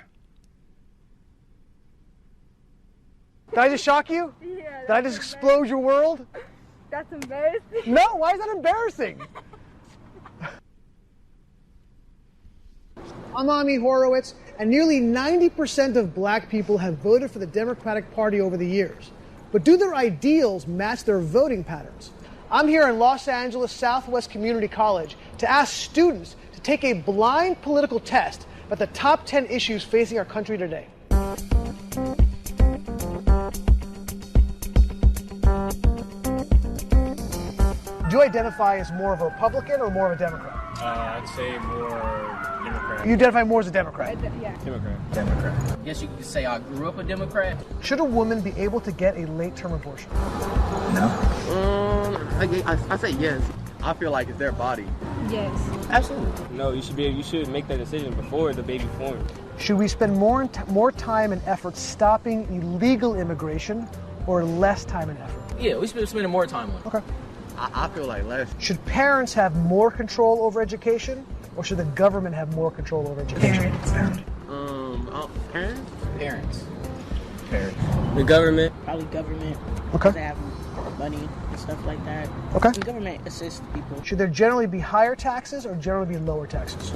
Did I just shock you? Yeah. Did I just explode your world? That's embarrassing. No, why is that embarrassing? I'm Ami Horowitz, and nearly 90% of black people have voted for the Democratic Party over the years. But do their ideals match their voting patterns? I'm here in Los Angeles Southwest Community College to ask students to take a blind political test about the top 10 issues facing our country today. Do you identify as more of a Republican or more of a Democrat? I'd say more Democrat. You identify more as a Democrat? Yeah. Democrat. I guess you could say I grew up a Democrat. Should a woman be able to get a late-term abortion? No. I say yes. I feel like it's their body. Yes. Absolutely. No, you should make that decision before the baby forms. Should we spend more time and effort stopping illegal immigration or less time and effort? Yeah, we should be spending more time on it. Okay. I feel like less. Should parents have more control over education or should the government have more control over education? Parents. Parents. The government. Probably government. Okay. They have money and stuff like that. Okay. The government assists people. Should there generally be higher taxes or generally be lower taxes?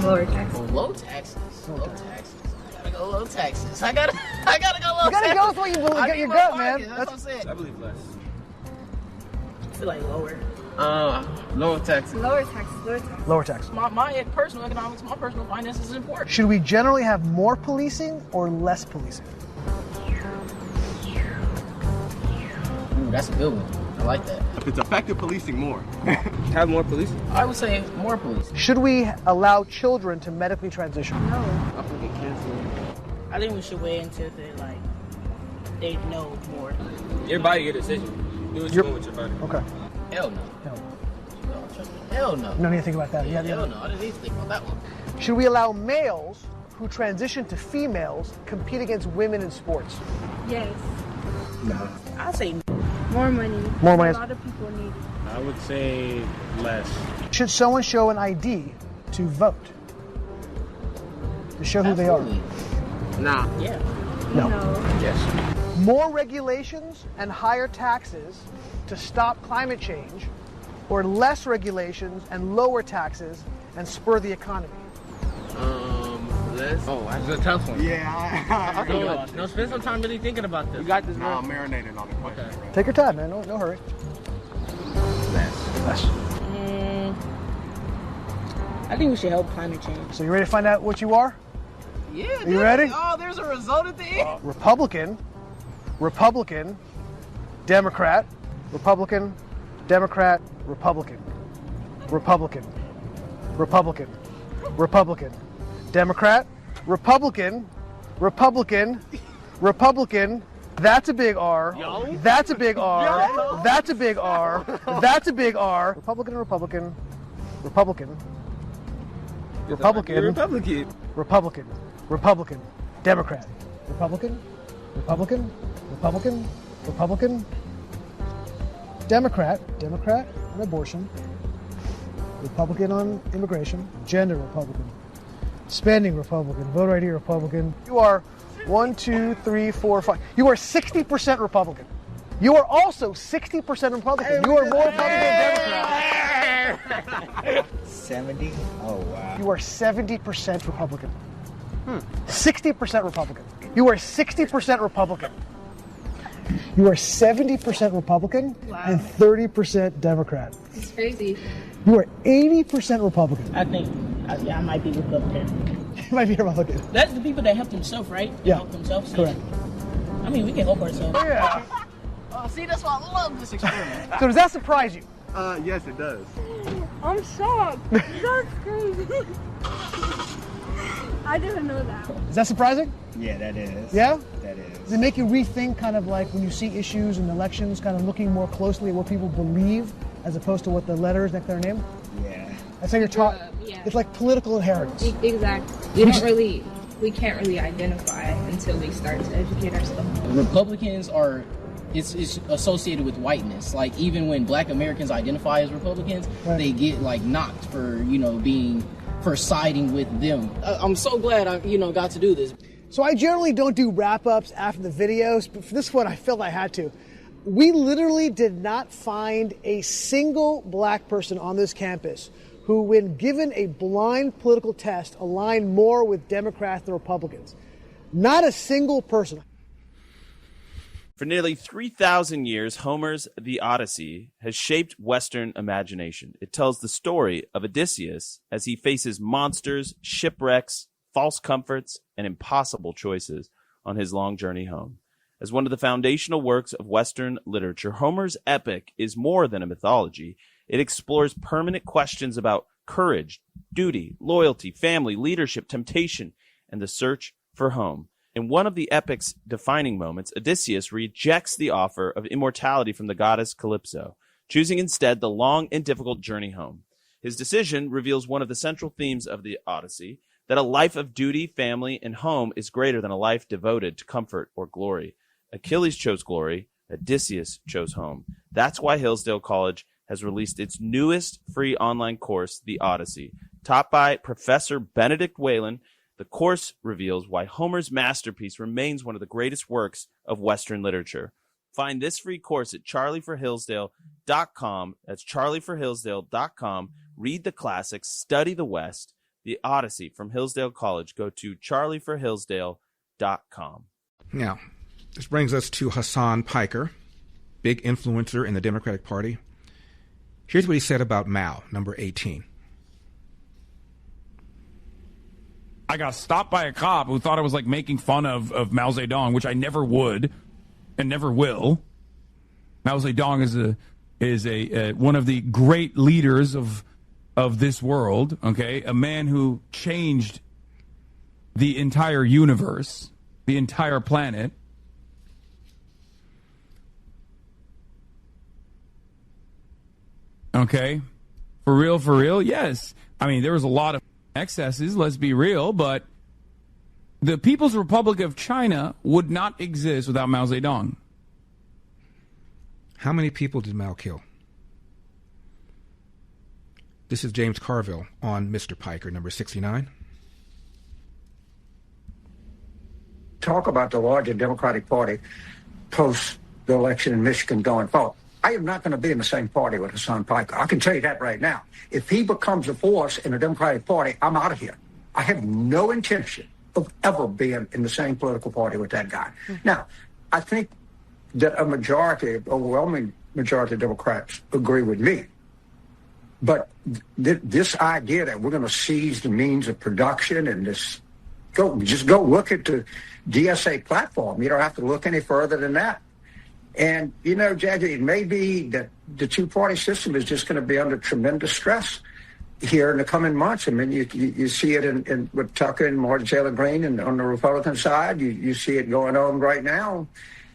Lower taxes. Low taxes. Low taxes. I gotta go low taxes. I gotta go low taxes. You gotta go with what you believe, get your gut, man. That's what I'm saying. I believe less. I feel like lower. Lower taxes. Lower taxes. Lower taxes. My personal economics, my personal finances is important. Should we generally have more policing or less policing? Ooh, that's a good one. I like that. If it's effective policing, more. Have more policing. I would say more police. Should we allow children to medically transition? No. I think it canceled. I think we should wait until they know more. Your body, your decision. Do what you want with your body. Okay. Hell no. Hell no. No need to think about that. Yeah, Hell no. I didn't need to think about that one. Should we allow males who transition to females compete against women in sports? Yes. No. I say More money. More money. A lot of people need it. I would say less. Should someone show an ID to vote? To show who they are? Nah. Yeah. No. Yes. More regulations and higher taxes to stop climate change, or less regulations and lower taxes and spur the economy? Less. Oh, that's a tough one. Yeah. No, spend some time really thinking about this. You got this, No, bro. I'm marinating on the question. Okay. Take your time, man. No hurry. Less. I think we should help climate change. So you ready to find out what you are? Yeah. Are you ready? Oh, there's a result at the end. Republican, Democrat, Republican, Democrat, Republican, Republican, Republican, Republican, Democrat, Republican, Republican, Republican. That's a big R. That's a big R. That's a big R. That's a big R. Republican, Republican, Republican, Republican, Republican, Republican, Democrat, Republican, Republican, Republican, Republican, Democrat on abortion, Republican on immigration, gender Republican, spending Republican, voter ID Republican. You are 1, 2, 3, 4, 5. You are 60% Republican. You are also 60% Republican. You are more Republican than Democrat. 70? Oh, wow. You are 70% Republican. 60% Republican. You are 60% Republican. You are 70% Republican and 30% Democrat. It's crazy. You are 80% Republican. I think, I might be Republican. You might be Republican. That's the people that help themselves, right? They Yeah. help themselves. Correct. I mean, we can help ourselves. Yeah. Oh, see, that's why I love this experiment. So does that surprise you? Yes, it does. I'm shocked. That's crazy. I didn't know that. Is that surprising? Yeah, that is. Yeah? That is. Does it make you rethink kind of like when you see issues in elections, kind of looking more closely at what people believe as opposed to what the letters next to their name? Yeah. That's how you're taught. Yeah. It's like political inheritance. Exactly. We can't really identify until we start to educate ourselves. Republicans are, it's associated with whiteness. Like, even when black Americans identify as Republicans, they get, like, knocked for, for siding with them. I'm so glad I, got to do this. So I generally don't do wrap-ups after the videos, but for this one I felt I had to. We literally did not find a single black person on this campus who, when given a blind political test, aligned more with Democrats than Republicans. Not a single person. For nearly 3,000 years, Homer's The Odyssey has shaped Western imagination. It tells the story of Odysseus as he faces monsters, shipwrecks, false comforts, and impossible choices on his long journey home. As one of the foundational works of Western literature, Homer's epic is more than a mythology. It explores permanent questions about courage, duty, loyalty, family, leadership, temptation, and the search for home. In one of the epic's defining moments, Odysseus rejects the offer of immortality from the goddess Calypso, choosing instead the long and difficult journey home. His decision reveals one of the central themes of the Odyssey, that a life of duty, family, and home is greater than a life devoted to comfort or glory. Achilles chose glory. Odysseus chose home. That's why Hillsdale College has released its newest free online course, The Odyssey. Taught by Professor Benedict Whalen, the course reveals why Homer's masterpiece remains one of the greatest works of Western literature. Find this free course at charlieforhillsdale.com. That's charlieforhillsdale.com. Read the classics, study the West. The Odyssey from Hillsdale College. Go to charlieforhillsdale.com. Now, this brings us to Hassan Piker, big influencer in the Democratic Party. Here's what he said about Mao, number 18. I got stopped by a cop who thought I was like making fun of Mao Zedong, which I never would and never will. Mao Zedong is a one of the great leaders of this world, okay? A man who changed the entire universe, the entire planet. Okay? For real, yes. I mean, there was a lot of excesses, let's be real, but the People's Republic of China would not exist without Mao Zedong. How many people did Mao kill? This is James Carville on Mr. Piker, number 69. Talk about the larger Democratic Party post the election in Michigan going forward. I am not going to be in the same party with Hassan Piker. I can tell you that right now. If he becomes a force in the Democratic Party, I'm out of here. I have no intention of ever being in the same political party with that guy. Now, I think that a overwhelming majority of Democrats agree with me. But this idea that we're going to seize the means of production and just go look at the DSA platform. You don't have to look any further than that. And, Judge, it may be that the two-party system is just going to be under tremendous stress here in the coming months. I mean, you see it with Tucker and Martin Taylor Greene and on the Republican side. You see it going on right now.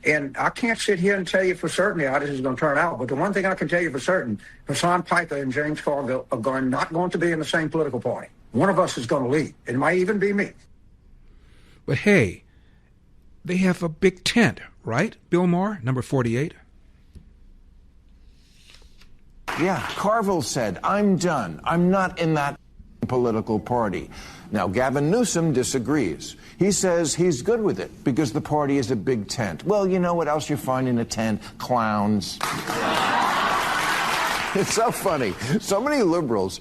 And I can't sit here and tell you for certain how this is going to turn out. But the one thing I can tell you for certain, Hassan Piker and James Carville are not going to be in the same political party. One of us is going to leave. It might even be me. But hey, they have a big tent, right? Bill Maher, number 48. Yeah, Carville said, I'm done. I'm not in that political party. Now, Gavin Newsom disagrees. He says he's good with it because the party is a big tent. Well, you know what else you find in a tent? Clowns. It's so funny. So many liberals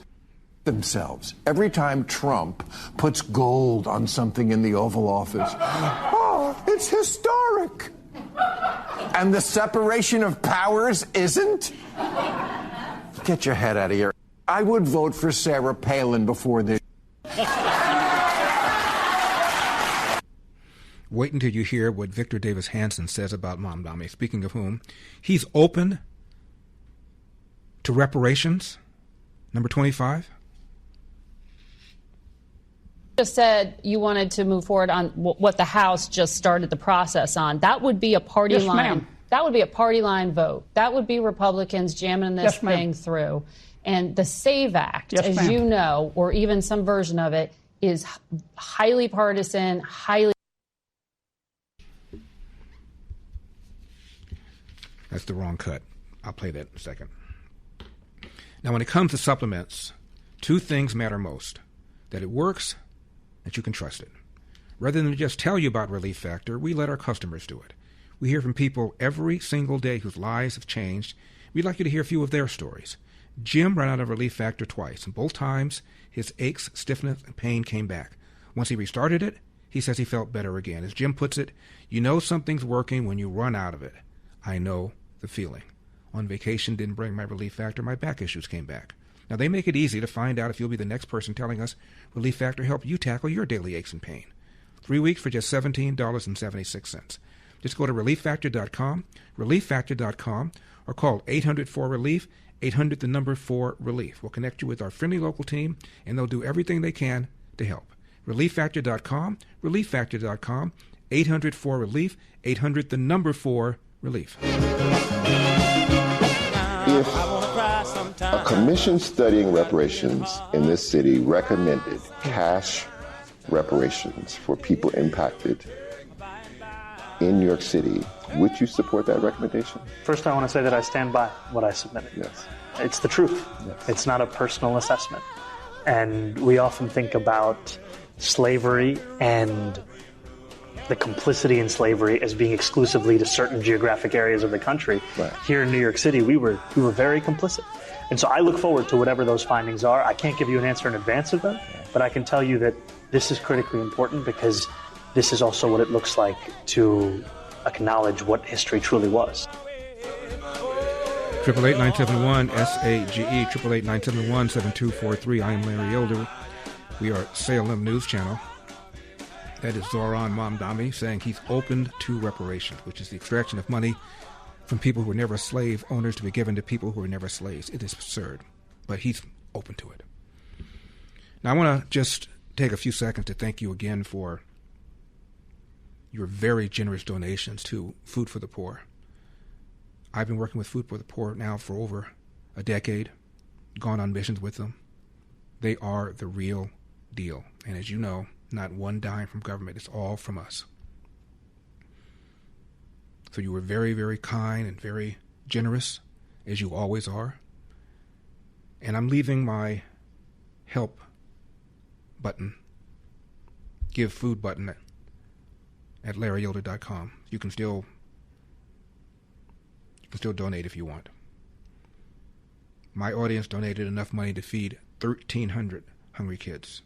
themselves every time Trump puts gold on something in the Oval Office. Oh, it's historic. And the separation of powers isn't? Get your head out of here. I would vote for Sarah Palin before this. Wait until you hear what Victor Davis Hanson says about Mamdani. Speaking of whom, he's open to reparations. Number 25. Just said you wanted to move forward on what the House just started the process on. That would be a party line. Ma'am. That would be a party line vote. That would be Republicans jamming this thing through. And the SAVE Act, as you know, or even some version of it, is highly partisan, highly. That's the wrong cut. I'll play that in a second. Now, when it comes to supplements, two things matter most: that it works, that you can trust it. Rather than just tell you about Relief Factor, we let our customers do it. We hear from people every single day whose lives have changed. We'd like you to hear a few of their stories. Jim ran out of Relief Factor twice, and both times his aches, stiffness, and pain came back. Once he restarted it, he says he felt better again. As Jim puts it, you know something's working when you run out of it. I know the feeling. On vacation, didn't bring my Relief Factor. My back issues came back. Now, they make it easy to find out if you'll be the next person telling us Relief Factor helped you tackle your daily aches and pain. 3 weeks for just $17.76. Just go to ReliefFactor.com, ReliefFactor.com, or call 800-4-RELIEF, 800 the number 4 relief. We'll connect you with our friendly local team, and they'll do everything they can to help. ReliefFactor.com, ReliefFactor.com, 800 4 relief, 800 the number 4 relief. If a commission studying reparations in this city recommended cash reparations for people impacted in New York City, would you support that recommendation? First, I want to say that I stand by what I submitted. Yes. It's the truth. Yes. It's not a personal assessment. And we often think about slavery and the complicity in slavery as being exclusively to certain geographic areas of the country. Right. Here in New York City, we were very complicit. And so I look forward to whatever those findings are. I can't give you an answer in advance of them, but I can tell you that this is critically important because this is also what it looks like to acknowledge what history truly was. 888-971-SAGE, 888-971-7243. I am Larry Elder. We are Salem News Channel. That is Zohran Mamdani saying he's open to reparations, which is the extraction of money from people who were never slave owners to be given to people who were never slaves. It is absurd, but he's open to it. Now, I want to just take a few seconds to thank you again for your very generous donations to Food for the Poor. I've been working with Food for the Poor now for over a decade, gone on missions with them. They are the real deal. And as you know, not one dime from government. It's all from us. So you were very, very kind and very generous, as you always are. And I'm leaving my help button, give food button at LarryYoder.com. You can still donate if you want. My audience donated enough money to feed 1,300 hungry kids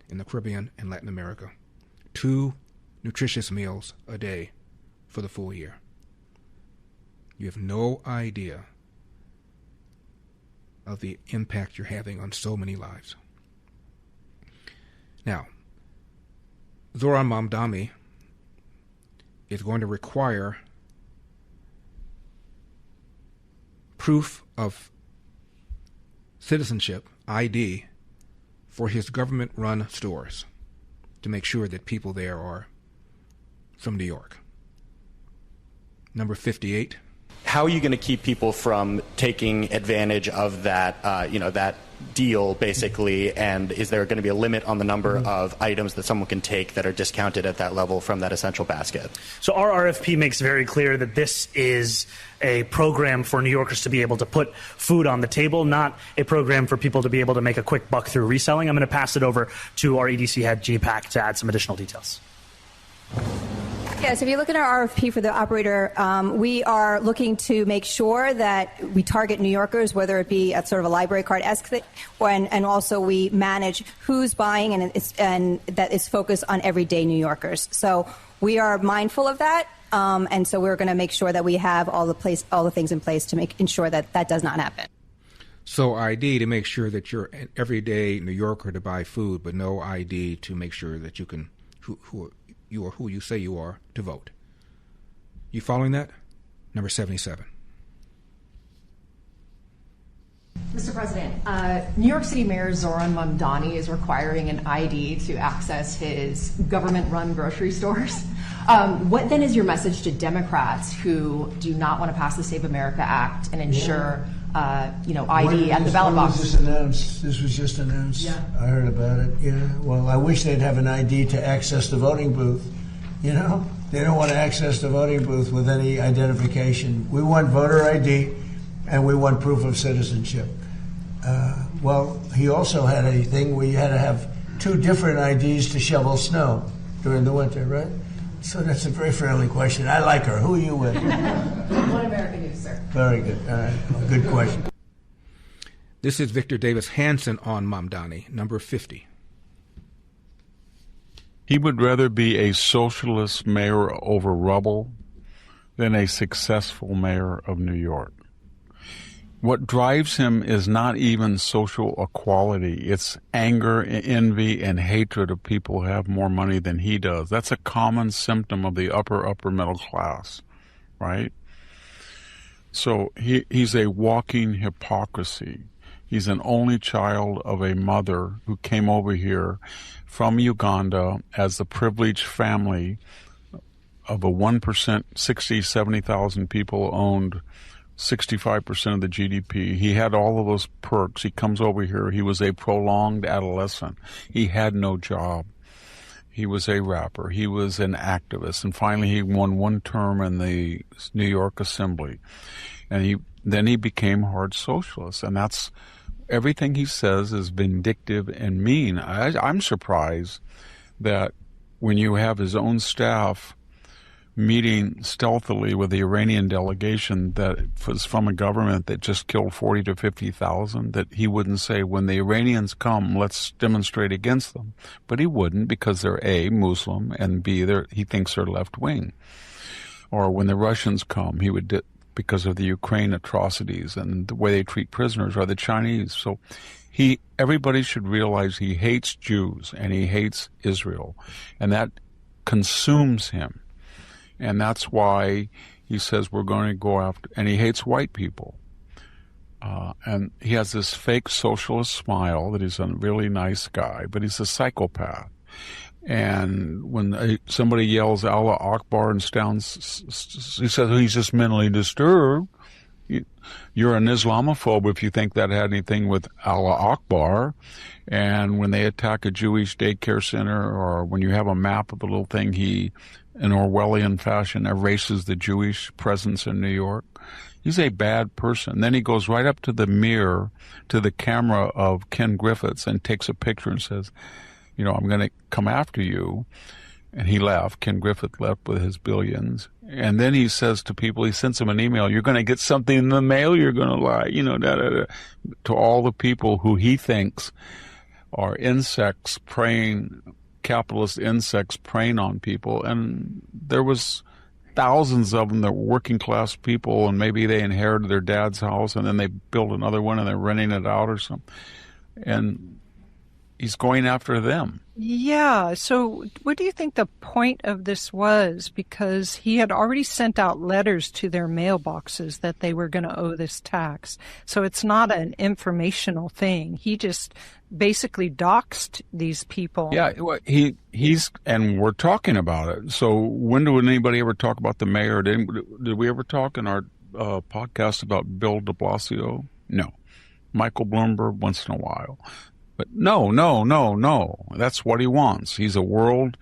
in the Caribbean and Latin America. 2 nutritious meals a day for the full year. You have no idea of the impact you're having on so many lives. Now, Zohran Mamdani is going to require proof of citizenship, ID, for his government-run stores to make sure that people there are from New York. Number 58. How are you going to keep people from taking advantage of that, that deal, basically? And is there going to be a limit on the number of items that someone can take that are discounted at that level from that essential basket? So our RFP makes very clear that this is a program for New Yorkers to be able to put food on the table, not a program for people to be able to make a quick buck through reselling. I'm going to pass it over to our EDC head, G. Pack, to add some additional details. Yes, if you look at our RFP for the operator, we are looking to make sure that we target New Yorkers, whether it be at sort of a library card-esque thing, and also we manage who's buying, and that is focused on everyday New Yorkers. So we are mindful of that, and so we're going to make sure that we have all the things in place to ensure that that does not happen. So ID to make sure that you're an everyday New Yorker to buy food, but no ID to make sure that you can you are who you say you are to vote. You following that? Number 77. Mr. President, New York City Mayor Zohran Mamdani is requiring an ID to access his government-run grocery stores. What then is your message to Democrats who do not want to pass the Save America Act and ensure, ID at the ballot box? This was just announced. Yeah. I heard about it. Yeah. Well, I wish they'd have an ID to access the voting booth. You know, they don't want to access the voting booth with any identification. We want voter ID, and we want proof of citizenship. Well, he also had a thing where you had to have 2 different IDs to shovel snow during the winter, right? So that's a very friendly question. I like her. Who are you with? One American News, sir. Very good. All right. Good question. This is Victor Davis Hanson on Mamdani, number 50. He would rather be a socialist mayor over rubble than a successful mayor of New York. What drives him is not even social equality. It's anger, envy, and hatred of people who have more money than he does. That's a common symptom of the upper middle class, right? So he's a walking hypocrisy. He's an only child of a mother who came over here from Uganda as the privileged family of a 1%, 60, 70,000 people owned 65% of the GDP. He had all of those perks. He comes over here. He was a prolonged adolescent. He had no job. He was a rapper. He was an activist. And finally, he won one term in the New York Assembly. And then he became hard socialist. And that's everything he says is vindictive and mean. I'm surprised that when you have his own staff meeting stealthily with the Iranian delegation that was from a government that just killed 40 to 50,000, that he wouldn't say, when the Iranians come, let's demonstrate against them. But he wouldn't, because they're A, Muslim, and B, he thinks they're left-wing. Or when the Russians come, he would, because of the Ukraine atrocities and the way they treat prisoners, or the Chinese. So everybody should realize he hates Jews and he hates Israel, and that consumes him. And that's why he says we're going to go after, and he hates white people. And he has this fake socialist smile that he's a really nice guy, but he's a psychopath. And when somebody yells Allah Akbar and sounds, he says he's just mentally disturbed. You're an Islamophobe if you think that had anything with Allah Akbar. And when they attack a Jewish daycare center, or when you have a map of a little thing, he, in Orwellian fashion, erases the Jewish presence in New York. He's a bad person. Then he goes right up to the mirror, to the camera of Ken Griffiths, and takes a picture and says, I'm going to come after you. And he left. Ken Griffith left with his billions. And then he says to people, he sends them an email, you're going to get something in the mail, you're going to lie, to all the people who he thinks are insects preying, capitalist insects preying on people. And there was thousands of them that were working class people, and maybe they inherited their dad's house and then they built another one and they're renting it out or something. And he's going after them. Yeah. So what do you think the point of this was? Because he had already sent out letters to their mailboxes that they were going to owe this tax. So it's not an informational thing. He just basically doxed these people. Yeah. He's, and we're talking about it. So when did anybody ever talk about the mayor? Did we ever talk in our podcast about Bill de Blasio? No. Michael Bloomberg once in a while. But no. That's what he wants. He's a world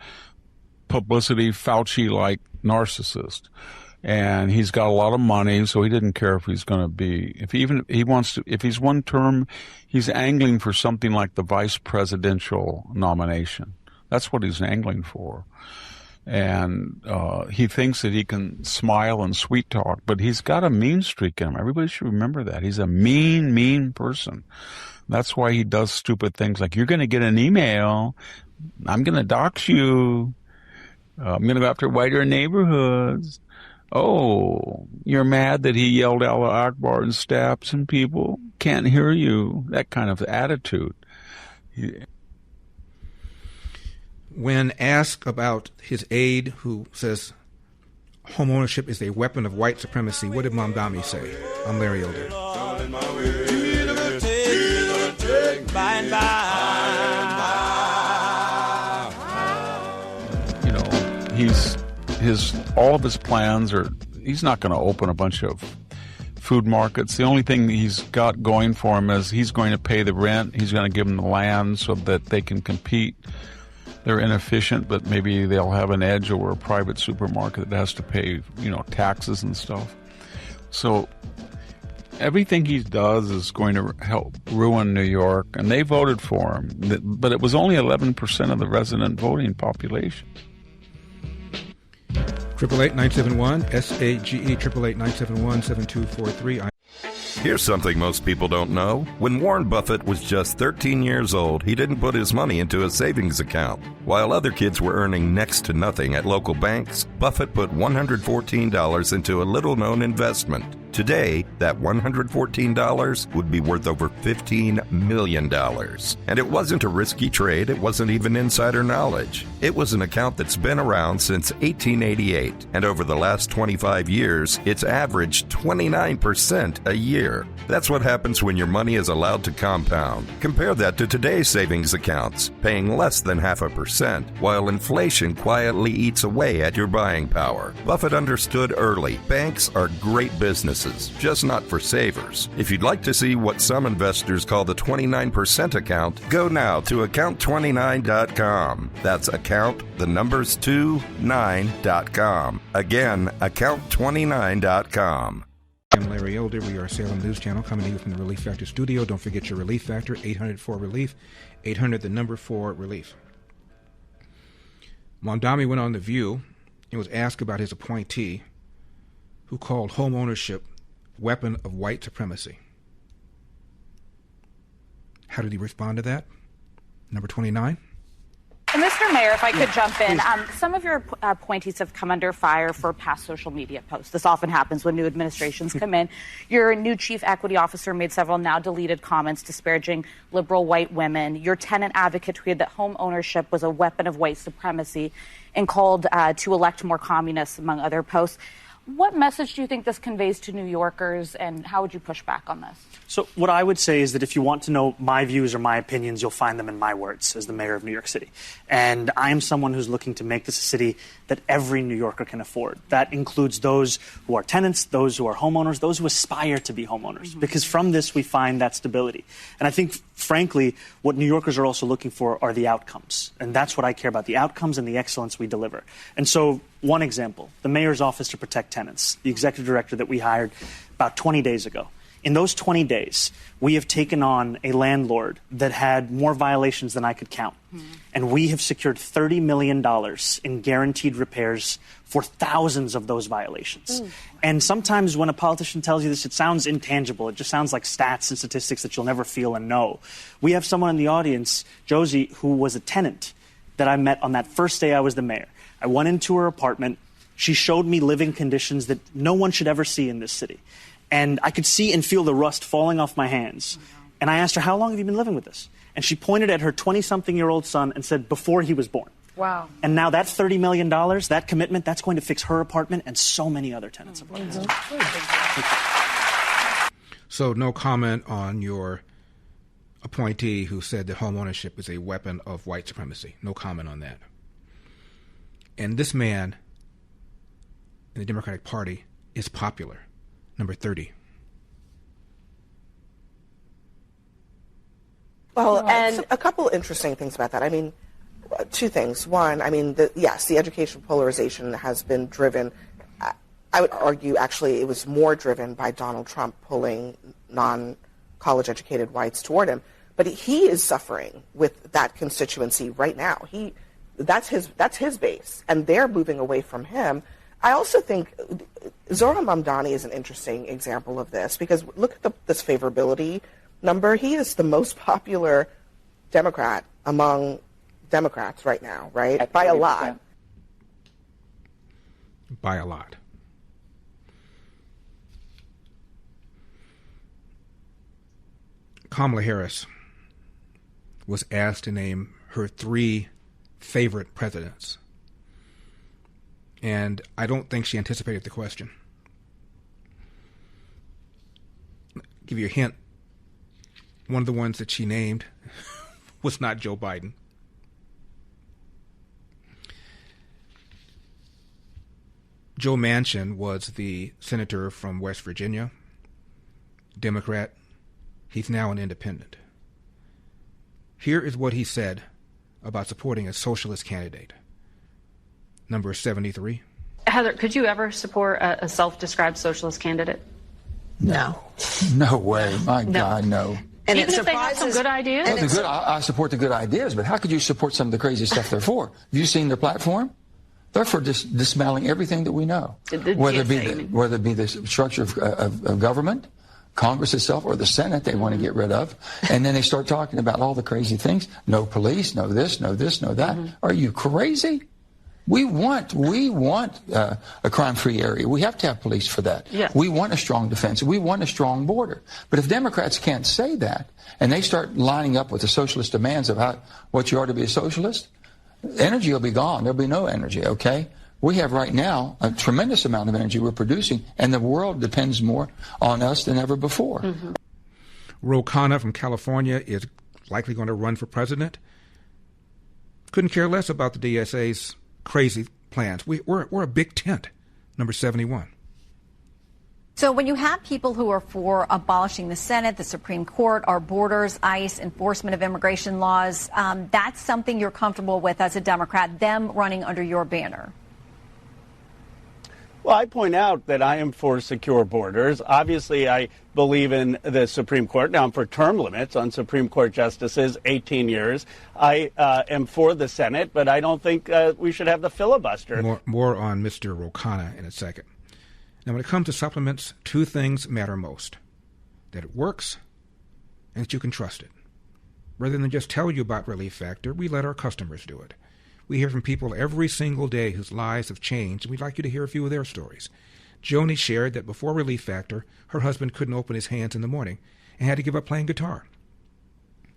publicity Fauci-like narcissist. And he's got a lot of money, so he didn't care if he's going to be, if he's one term, he's angling for something like the vice presidential nomination. That's what he's angling for. And he thinks that he can smile and sweet talk, but he's got a mean streak in him. Everybody should remember that. He's a mean person. That's why he does stupid things like, you're going to get an email, I'm going to dox you, I'm going to go after whiter neighborhoods. Oh, you're mad that he yelled Allah Akbar and stabbed some people? Can't hear you. That kind of attitude. When asked about his aide, who says home ownership is a weapon of white supremacy, what did Mamdani say? I'm Larry Elder. All of his plans are, he's not going to open a bunch of food markets. The only thing he's got going for him is he's going to pay the rent. He's going to give them the land so that they can compete. They're inefficient, but maybe they'll have an edge over a private supermarket that has to pay, taxes and stuff. So everything he does is going to help ruin New York, and they voted for him. But it was only 11% of the resident voting population. 888-971-SAGE, 888-971-7243. Here's something most people don't know. When Warren Buffett was just 13 years old, he didn't put his money into a savings account. While other kids were earning next to nothing at local banks, Buffett put $114 into a little-known investment. Today, that $114 would be worth over $15 million. And it wasn't a risky trade. It wasn't even insider knowledge. It was an account that's been around since 1888. And over the last 25 years, it's averaged 29% a year. That's what happens when your money is allowed to compound. Compare that to today's savings accounts, paying less than 0.5%, while inflation quietly eats away at your buying power. Buffett understood early, banks are great businesses, just not for savers. If you'd like to see what some investors call the 29% account, go now to account29.com. That's account, the numbers 29.com. Again, account29.com. I'm Larry Elder. We are Salem News Channel coming to you from the Relief Factor studio. Don't forget your Relief Factor, 800-4RELIEF, 800 the number 4RELIEF. Mamdani went on The View and was asked about his appointee who called home ownership weapon of white supremacy. How did he respond to that? Number 29. Mr. Mayor, if I could jump in, some of your appointees have come under fire for past social media posts. This often happens when new administrations come in. Your new chief equity officer made several now deleted comments disparaging liberal white women. Your tenant advocate tweeted that home ownership was a weapon of white supremacy and called to elect more communists, among other posts. What message do you think this conveys to New Yorkers, and how would you push back on this? So what I would say is that if you want to know my views or my opinions, you'll find them in my words as the mayor of New York City. And I am someone who's looking to make this a city that every New Yorker can afford. That includes those who are tenants, those who are homeowners, those who aspire to be homeowners. Because from this, we find that stability. And I think, frankly, what New Yorkers are also looking for are the outcomes. And that's what I care about, the outcomes and the excellence we deliver. And so one example, the mayor's office to protect tenants, the executive director that we hired about 20 days ago. In those 20 days, we have taken on a landlord that had more violations than I could count. And we have secured $30 million in guaranteed repairs for thousands of those violations. And sometimes when a politician tells you this, it sounds intangible. It just sounds like stats and statistics that you'll never feel and know. We have someone in the audience, Josie, who was a tenant that I met on that first day I was the mayor. I went into her apartment. She showed me living conditions that no one should ever see in this city. And I could see and feel the rust falling off my hands. And I asked her, how long have you been living with this? And she pointed at her 20-something-year-old son and said, before he was born. Wow. And now that $30 million, that commitment, that's going to fix her apartment and so many other tenants' apartments. So no comment on your appointee who said that home ownership is a weapon of white supremacy. No comment on that. And this man in the Democratic Party is popular. Number 30. Well, and a couple interesting things about that. I mean, two things. One, I mean, yes, the education polarization has been driven. I would argue, actually, it was more driven by Donald Trump pulling non-college educated whites toward him. But he is suffering with that constituency right now. That's his base, and they're moving away from him. I also think Zohran Mamdani is an interesting example of this, because look at this favorability number. He is the most popular Democrat among Democrats right now, right? By a lot. By a lot. Kamala Harris was asked to name her 3 favorite presidents. And I don't think she anticipated the question. I'll give you a hint. One of the ones that she named was not Joe Biden. Joe Manchin was the senator from West Virginia, Democrat. He's now an independent. Here is what he said about supporting a socialist candidate. Number 73. Heather, could you ever support a self-described socialist candidate? No. No way. My God, no. And even if they have some good ideas? I support the good ideas, but how could you support some of the crazy stuff they're for? Have you seen their platform? They're for dismantling everything that we know, whether it be the structure of government, Congress itself, or the Senate they want to get rid of. And then they start talking about all the crazy things. No police, no this, no this, no that. Are you crazy? We want a crime-free area. We have to have police for that. Yes. We want a strong defense. We want a strong border. But if Democrats can't say that, and they start lining up with the socialist demands of what you are to be a socialist, energy will be gone. There'll be no energy, okay? We have right now a tremendous amount of energy we're producing, and the world depends more on us than ever before. Mm-hmm. Ro Khanna from California is likely going to run for president. Couldn't care less about the DSA's crazy plans. We're a big tent, number 71. So when you have people who are for abolishing the Senate, the Supreme Court, our borders, ICE, enforcement of immigration laws, that's something you're comfortable with as a Democrat, them running under your banner? Well, I point out that I am for secure borders. Obviously, I believe in the Supreme Court. Now, I'm for term limits on Supreme Court justices, 18 years. I am for the Senate, but I don't think we should have the filibuster. More on Mr. Ro Khanna in a second. Now, when it comes to supplements, two things matter most: that it works and that you can trust it. Rather than just tell you about Relief Factor, we let our customers do it. We hear from people every single day whose lives have changed, and we'd like you to hear a few of their stories. Joni shared that before Relief Factor, her husband couldn't open his hands in the morning and had to give up playing guitar.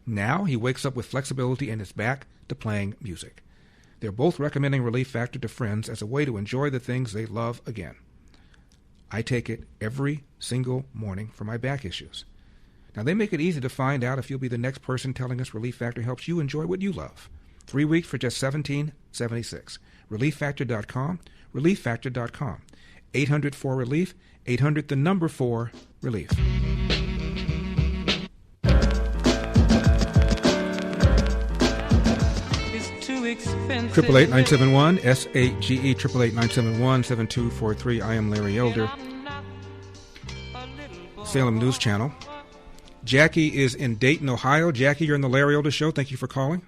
Now he wakes up with flexibility and is back to playing music. They're both recommending Relief Factor to friends as a way to enjoy the things they love again. I take it every single morning for my back issues. Now, they make it easy to find out if you'll be the next person telling us Relief Factor helps you enjoy what you love. 3 weeks for just $17.76. ReliefFactor.com. ReliefFactor.com. 800-4-RELIEF. 800 the number 4 relief. 888-971 SAGE 888-971-7243. I am Larry Elder. Salem News Channel. Jackie is in Dayton, Ohio. Jackie, you're in the Larry Elder Show. Thank you for calling.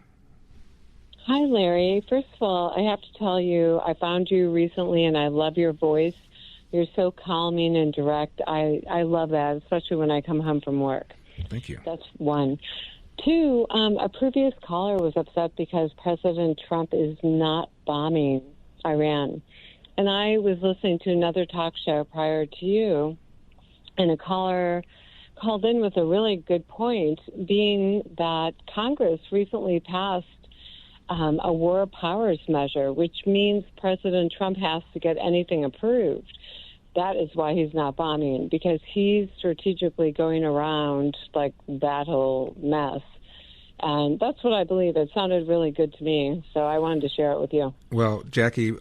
Hi, Larry. First of all, I have to tell you, I found you recently, and I love your voice. You're so calming and direct. I love that, especially when I come home from work. Thank you. That's one. Two, a previous caller was upset because President Trump is not bombing Iran. And I was listening to another talk show prior to you, and a caller called in with a really good point, being that Congress recently passed a war powers measure, which means President Trump has to get anything approved. That is why he's not bombing, because he's strategically going around like that whole mess. And that's what I believe. It sounded really good to me, so I wanted to share it with you. Well, Jackie,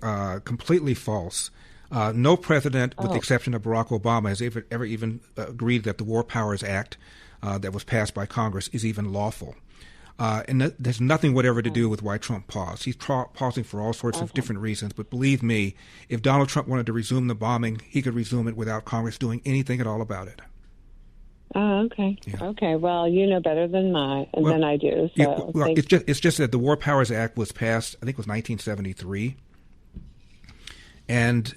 completely false. No president, with the exception of Barack Obama, has ever even agreed that the War Powers Act that was passed by Congress is even lawful. And there's nothing whatever to do with why Trump paused. He's pausing for all sorts of different reasons. But believe me, if Donald Trump wanted to resume the bombing, he could resume it without Congress doing anything at all about it. Oh, okay. Yeah. Okay. Well, you know better than I do. So it's just that the War Powers Act was passed, I think it was 1973. And,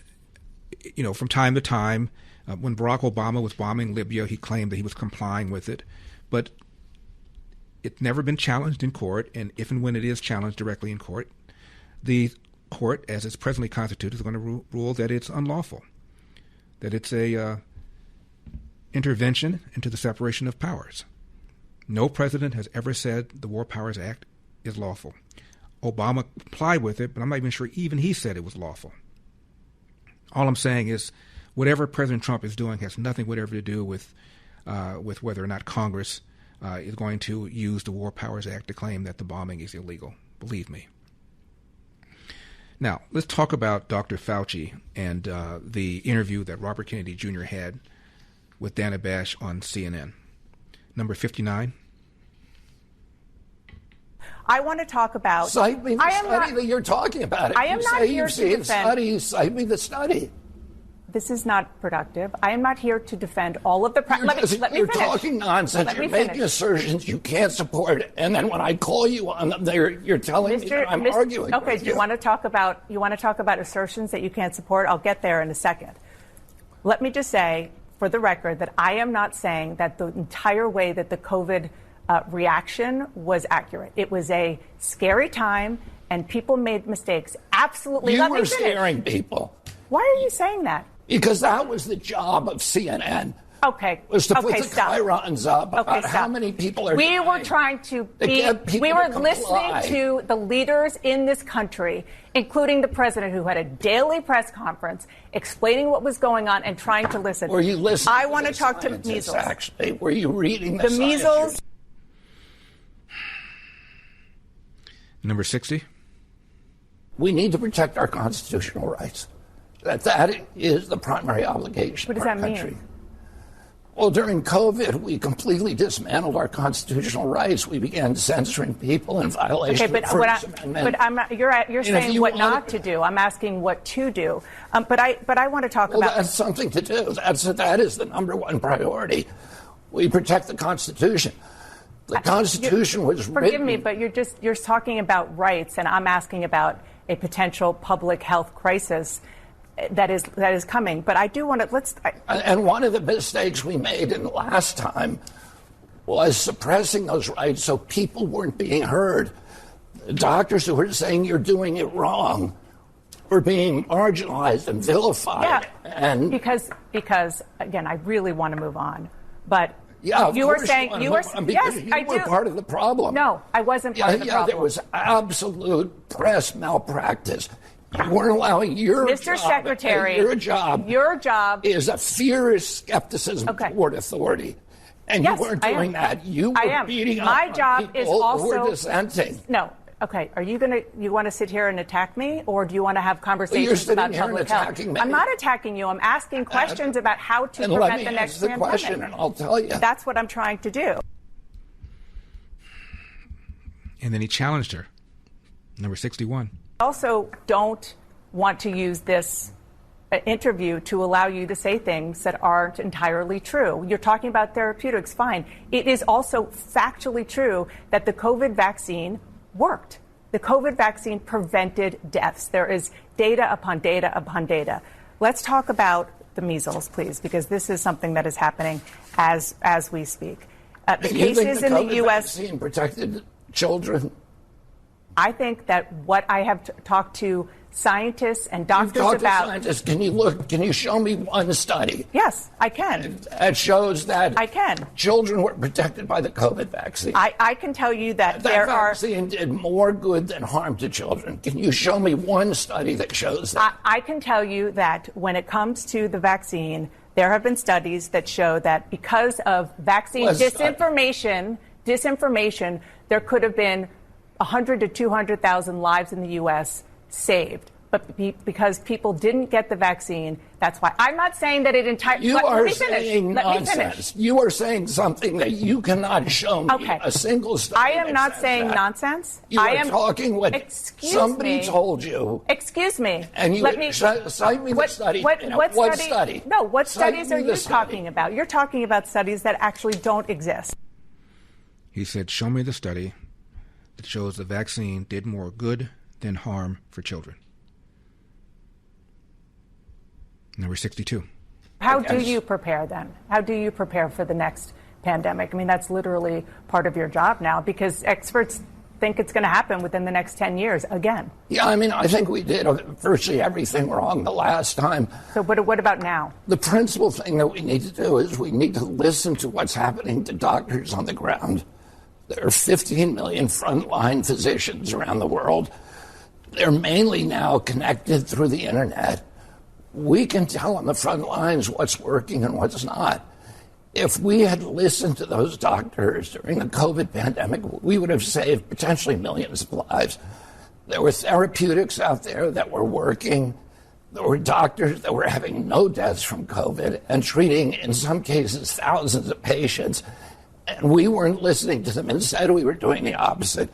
you know, from time to time, when Barack Obama was bombing Libya, he claimed that he was complying with it. But it's never been challenged in court, and if and when it is challenged directly in court, the court, as it's presently constituted, is going to rule that it's unlawful, that it's a intervention into the separation of powers. No president has ever said the War Powers Act is lawful. Obama complied with it, but I'm not even sure even he said it was lawful. All I'm saying is whatever President Trump is doing has nothing whatever to do with whether or not Congress is going to use the War Powers Act to claim that the bombing is illegal. Believe me. Now, let's talk about Dr. Fauci and the interview that Robert Kennedy Jr. had with Dana Bash on CNN. Number 59. I want to talk about... Cite me the study that you're talking about. I am not here to defend... Study, cite me the study. This is not productive. I am not here to defend all of the... You're talking nonsense. You're making assertions you can't support, and then when I call you on them, you're telling me that I'm arguing. Okay, do you want to talk about assertions that you can't support? I'll get there in a second. Let me just say, for the record, that I am not saying that the entire way that the COVID reaction was accurate. It was a scary time, and people made mistakes. Absolutely. You Let me were finish. scaring people. Why are you saying that? Because that was the job of CNN. Okay. Was to put the stop. chyrons up about stop. how many people are We dying. were trying to We were listening to the leaders in this country, including the president, who had a daily press conference explaining what was going on and trying to listen. Were you listening? I want to talk to measles. Actually, were you reading the measles? Number 60. We need to protect our constitutional rights. That is the primary obligation. What does of our that mean? country. Well, during COVID, we completely dismantled our constitutional rights. We began censoring people in violation of the First Amendment. But you're saying what not to do. I'm asking what to do. But I want to talk about. That's something to do. That is the number one priority. We protect the Constitution. The Constitution was written. Forgive me, but you're talking about rights, and I'm asking about a potential public health crisis that is coming. But I do want to And one of the mistakes we made in the last time was suppressing those rights so people weren't being heard. The doctors who were saying you're doing it wrong were being marginalized and vilified. Yeah, and because again, I really want to move on, but. Yeah, you were saying yes, I do. Part of the problem. No, I wasn't part of the problem. There was absolute press malpractice. You weren't allowing your Mr. job. Secretary, your job is a fierce skepticism toward authority, and yes, you weren't doing that. You were beating My up job on people is also who were dissenting. No. Okay, you want to sit here and attack me, or do you want to have conversations about public health? Me. I'm not attacking you. I'm asking questions about how to prevent the next pandemic. Question, and I'll tell you. That's what I'm trying to do. And then he challenged her. Number 61. I also don't want to use this interview to allow you to say things that aren't entirely true. You're talking about therapeutics, fine. It is also factually true that the COVID vaccine worked. The COVID vaccine prevented deaths. There is data upon data upon data. Let's talk about the measles, please, because this is something that is happening as we speak. The cases in the U.S. vaccine protected children. I think that what I have talked to scientists and doctors about. Scientists. Can you show me one study? Yes, I can. That shows that I can. Children were protected by the COVID vaccine. I can tell you that there vaccine did more good than harm to children. Can you show me one study that shows that? I can tell you that when it comes to the vaccine, there have been studies that show that because of vaccine disinformation, there could have been 100 to 200,000 lives in the U.S. saved. But because people didn't get the vaccine, that's why. I'm not saying that it entirely. You are saying nonsense. You are saying something that you cannot show me a single study. I am not saying nonsense. You are talking what somebody told you. Excuse me. And you cite me the study. What study? No, what studies are you talking about? You're talking about studies that actually don't exist. He said, show me the study that shows the vaccine did more good than harm for children. Number 62. How do you prepare then? How do you prepare for the next pandemic? I mean, that's literally part of your job now because experts think it's going to happen within the next 10 years again. Yeah, I mean, I think we did virtually everything wrong the last time. So what about now? The principal thing that we need to do is we need to listen to what's happening to doctors on the ground. There are 15 million frontline physicians around the world. They're mainly now connected through the internet. We can tell on the front lines what's working and what's not. If we had listened to those doctors during the COVID pandemic, we would have saved potentially millions of lives. There were therapeutics out there that were working. There were doctors that were having no deaths from COVID and treating, in some cases, thousands of patients. And we weren't listening to them. Instead, we were doing the opposite.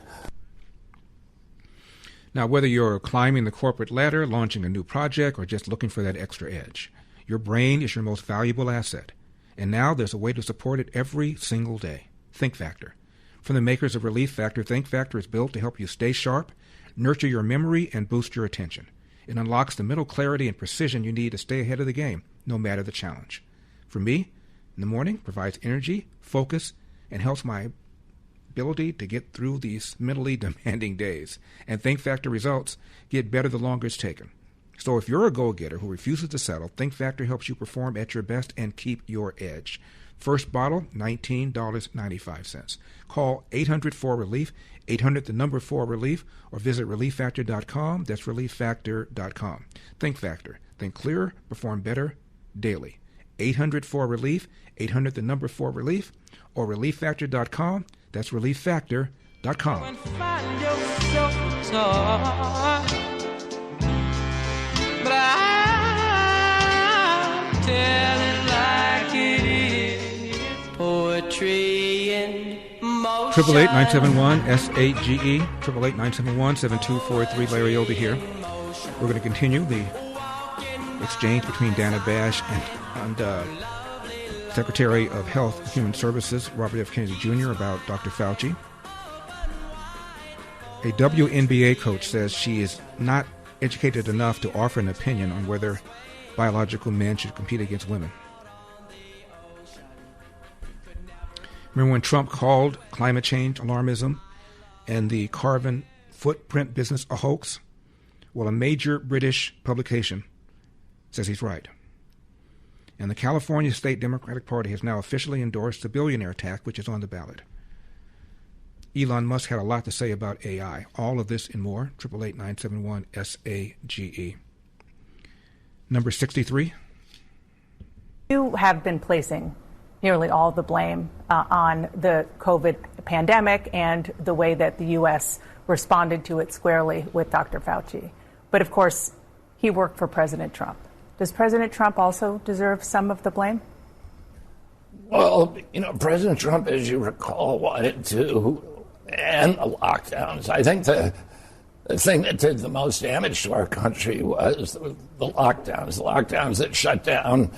Now, whether you're climbing the corporate ladder, launching a new project, or just looking for that extra edge, your brain is your most valuable asset. And now there's a way to support it every single day. Think Factor. From the makers of Relief Factor, Think Factor is built to help you stay sharp, nurture your memory, and boost your attention. It unlocks the mental clarity and precision you need to stay ahead of the game, no matter the challenge. For me, in the morning, provides energy, focus, and helps my ability to get through these mentally demanding days. And Think Factor results get better the longer it's taken. So if you're a go-getter who refuses to settle, Think Factor helps you perform at your best and keep your edge. First bottle, $19.95. Call 800-4RELIEF, 800-4RELIEF, or visit ReliefFactor.com. That's ReliefFactor.com. Think Factor. Think clearer, perform better daily. 800-4RELIEF, 800-4RELIEF, or ReliefFactor.com. That's ReliefFactor.com. But I tell it like it is. Poetry in motion. 888-971-SAGE, 888-971-7243. Larry Elder here. We're going to continue the exchange between Dana Bash and Secretary of Health and Human Services Robert F. Kennedy Jr. about Dr. Fauci. A WNBA coach says she is not educated enough to offer an opinion on whether biological men should compete against women. Remember when Trump called climate change alarmism and the carbon footprint business a hoax? Well, a major British publication says he's right. And the California State Democratic Party has now officially endorsed the billionaire tax, which is on the ballot. Elon Musk had a lot to say about AI. All of this and more. 888-971-SAGE. Number 63. You have been placing nearly all the blame on the COVID pandemic and the way that the U.S. responded to it squarely with Dr. Fauci. But, of course, he worked for President Trump. Does President Trump also deserve some of the blame? Well, President Trump, as you recall, wanted to end the lockdowns. I think the thing that did the most damage to our country was the lockdowns. The lockdowns that shut down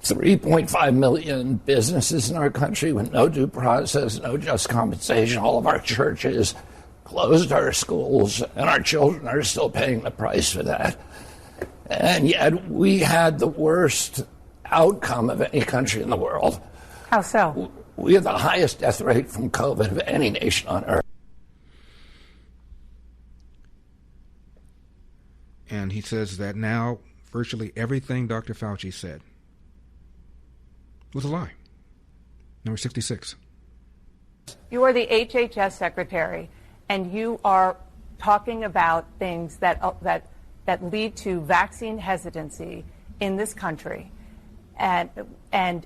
3.5 million businesses in our country with no due process, no just compensation. All of our churches closed our schools, and our children are still paying the price for that. And yet we had the worst outcome of any country in the world. How so? We have the highest death rate from COVID of any nation on earth. And he says that now virtually everything Dr. Fauci said was a lie. Number 66. You are the HHS Secretary, and you are talking about things that lead to vaccine hesitancy in this country. And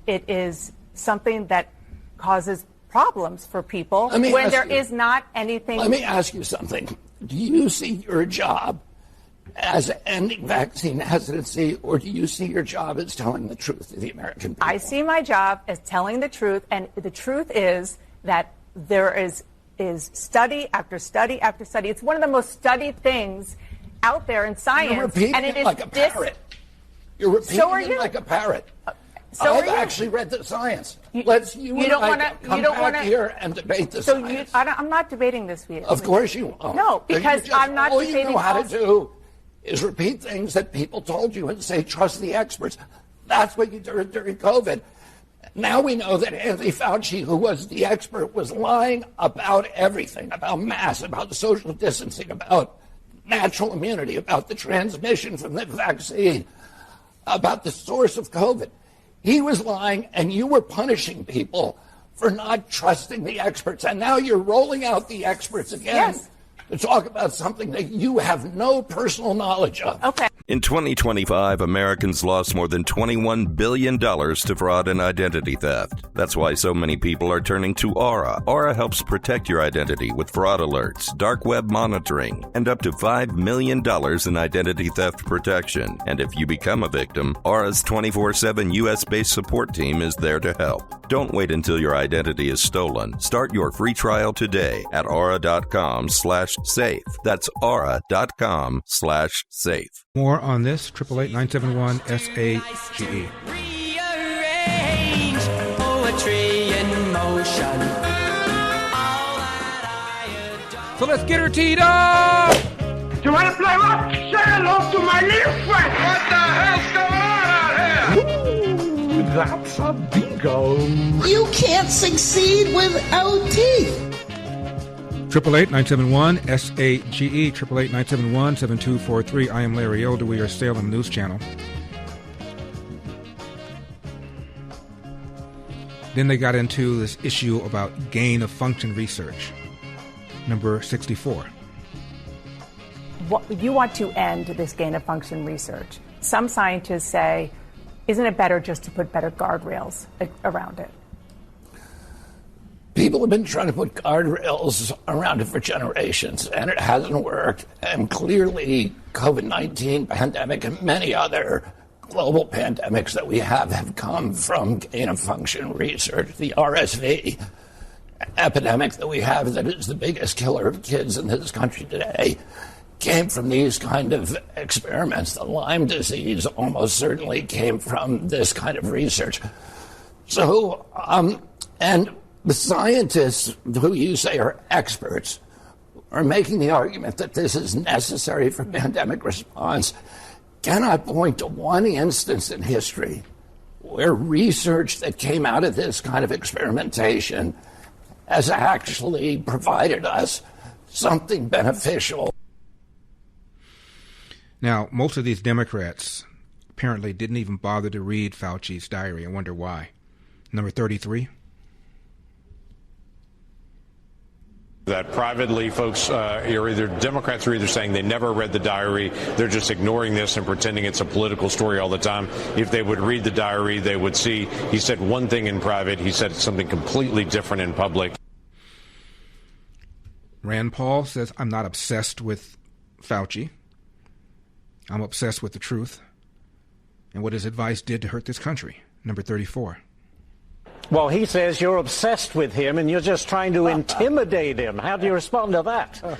it is something that causes problems for people when there is not anything. Let me ask you something. Do you see your job as ending vaccine hesitancy, or do you see your job as telling the truth to the American people? I see my job as telling the truth, and the truth is that there is study after study after study. It's one of the most studied things out there in science. You're repeating and it is like a parrot. You're repeating it like a parrot. I've actually read the science. Let's come back here and debate the science. I'm not debating this with you. Of course you won't. No, because I'm not debating. All you know how to do is repeat things that people told you and say, trust the experts. That's what you did during COVID. Now we know that Anthony Fauci, who was the expert, was lying about everything, about masks, about social distancing, about natural immunity, about the transmission from the vaccine, about the source of COVID. He was lying, and you were punishing people for not trusting the experts. And now you're rolling out the experts again to talk about something that you have no personal knowledge of. Okay. In 2025, Americans lost more than $21 billion to fraud and identity theft. That's why so many people are turning to Aura. Aura helps protect your identity with fraud alerts, dark web monitoring, and up to $5 million in identity theft protection. And if you become a victim, Aura's 24/7 U.S.-based support team is there to help. Don't wait until your identity is stolen. Start your free trial today at aura.com/safe. That's aura.com/safe. More on this, 888-971-SAGE. Rearrange poetry in motion. So let's get her teed up! You want to play rock? Say hello to my little friend. What the hell's going on out here? Ooh, that's a bingo. You can't succeed without teeth. 888-971-SAGE, 888-971-7243. I am Larry Elder. We are Salem News Channel. Then they got into this issue about gain of function research, number 64. You want to end this gain of function research. Some scientists say, isn't it better just to put better guardrails around it? People have been trying to put guardrails around it for generations, and it hasn't worked. And clearly, COVID-19 pandemic and many other global pandemics that we have come from gain-of-function research. The RSV epidemic that we have, that is the biggest killer of kids in this country today, came from these kind of experiments. The Lyme disease almost certainly came from this kind of research. So, and the scientists who you say are experts are making the argument that this is necessary for pandemic response. Can I point to one instance in history where research that came out of this kind of experimentation has actually provided us something beneficial? Now, most of these Democrats apparently didn't even bother to read Fauci's diary. I wonder why. Number 33. That privately, folks, Democrats are either saying they never read the diary, they're just ignoring this and pretending it's a political story all the time. If they would read the diary, they would see he said one thing in private, he said something completely different in public. Rand Paul says, I'm not obsessed with Fauci. I'm obsessed with the truth and what his advice did to hurt this country. Number 34. Well, he says you're obsessed with him and you're just trying to intimidate him. How do you respond to that?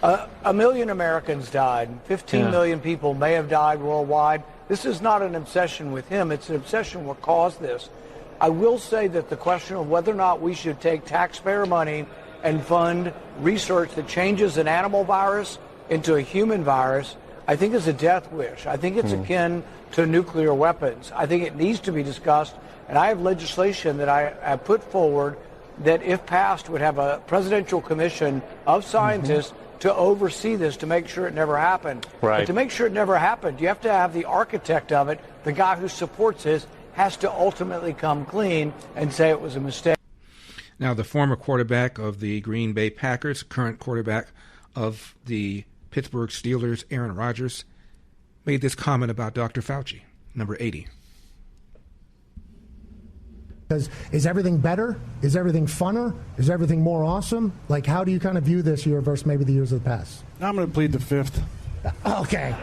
1 million Americans died. 15 million people may have died worldwide. This is not an obsession with him. It's an obsession what caused this. I will say that the question of whether or not we should take taxpayer money and fund research that changes an animal virus into a human virus, I think is a death wish. I think it's akin to nuclear weapons. I think it needs to be discussed. And I have legislation that I have put forward that, if passed, would have a presidential commission of scientists to oversee this to make sure it never happened. Right. But to make sure it never happened, you have to have the architect of it, the guy who supports this, has to ultimately come clean and say it was a mistake. Now, the former quarterback of the Green Bay Packers, current quarterback of the Pittsburgh Steelers, Aaron Rodgers, made this comment about Dr. Fauci. Number 80. Is everything better? Is everything funner? Is everything more awesome? Like, how do you kind of view this year versus maybe the years of the past? I'm going to plead the fifth. Okay.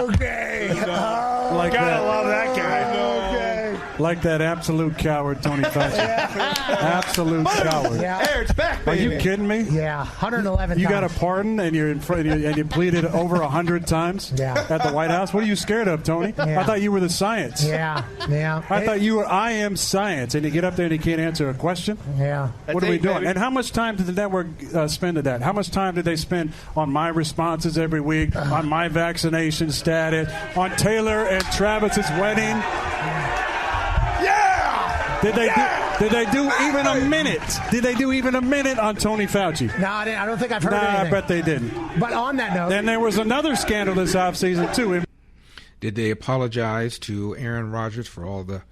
Okay. Gotta love that guy. Like that absolute coward, Tony Fauci. Absolute coward. Yeah. Hey, it's back, baby. Are you kidding me? Yeah, 111 You times. got a pardon and you're in front and you pleaded over 100 times at the White House? What are you scared of, Tony? Yeah. I thought you were the science. Yeah. I thought you were I am science, and you get up there and you can't answer a question? Yeah. What are we doing? Baby. And how much time did the network spend at that? How much time did they spend on my responses every week, on my vaccination status, on Taylor and Travis's wedding? Did they do even a minute? Did they do even a minute on Tony Fauci? No, I don't think I've heard anything. I bet they didn't. But on that note... Then there was another scandal this offseason, too. Did they apologize to Aaron Rodgers for all the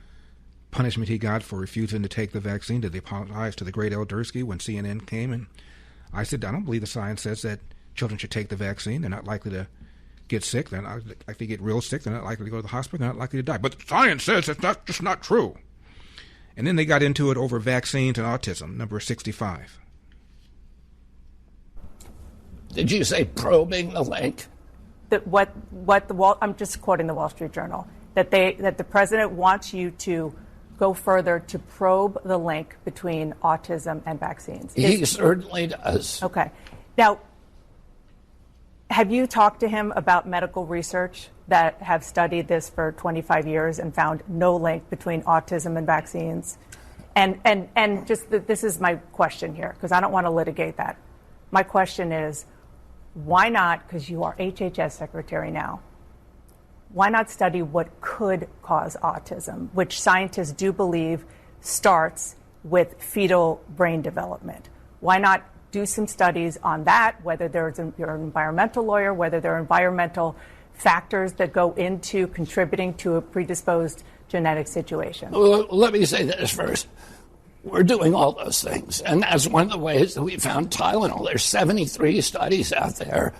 punishment he got for refusing to take the vaccine? Did they apologize to the great Eldersky when CNN came? And I said, I don't believe the science says that children should take the vaccine. They're not likely to get sick. They're not likely to get real sick. They're not likely to go to the hospital. They're not likely to die. But the science says it's just not true. And then they got into it over vaccines and autism, number 65. Did you say probing the link? I'm just quoting the Wall Street Journal, that the president wants you to go further to probe the link between autism and vaccines. He certainly does. Okay. Now, have you talked to him about medical research that have studied this for 25 years and found no link between autism and vaccines? And just this is my question here, because I don't want to litigate that. My question is, why not, because you are HHS Secretary now, why not study what could cause autism, which scientists do believe starts with fetal brain development? Why not do some studies on that, whether you're an environmental lawyer, whether there are environmental factors that go into contributing to a predisposed genetic situation? Well, let me say this first. We're doing all those things, and that's one of the ways that we found Tylenol. There's 73 studies out there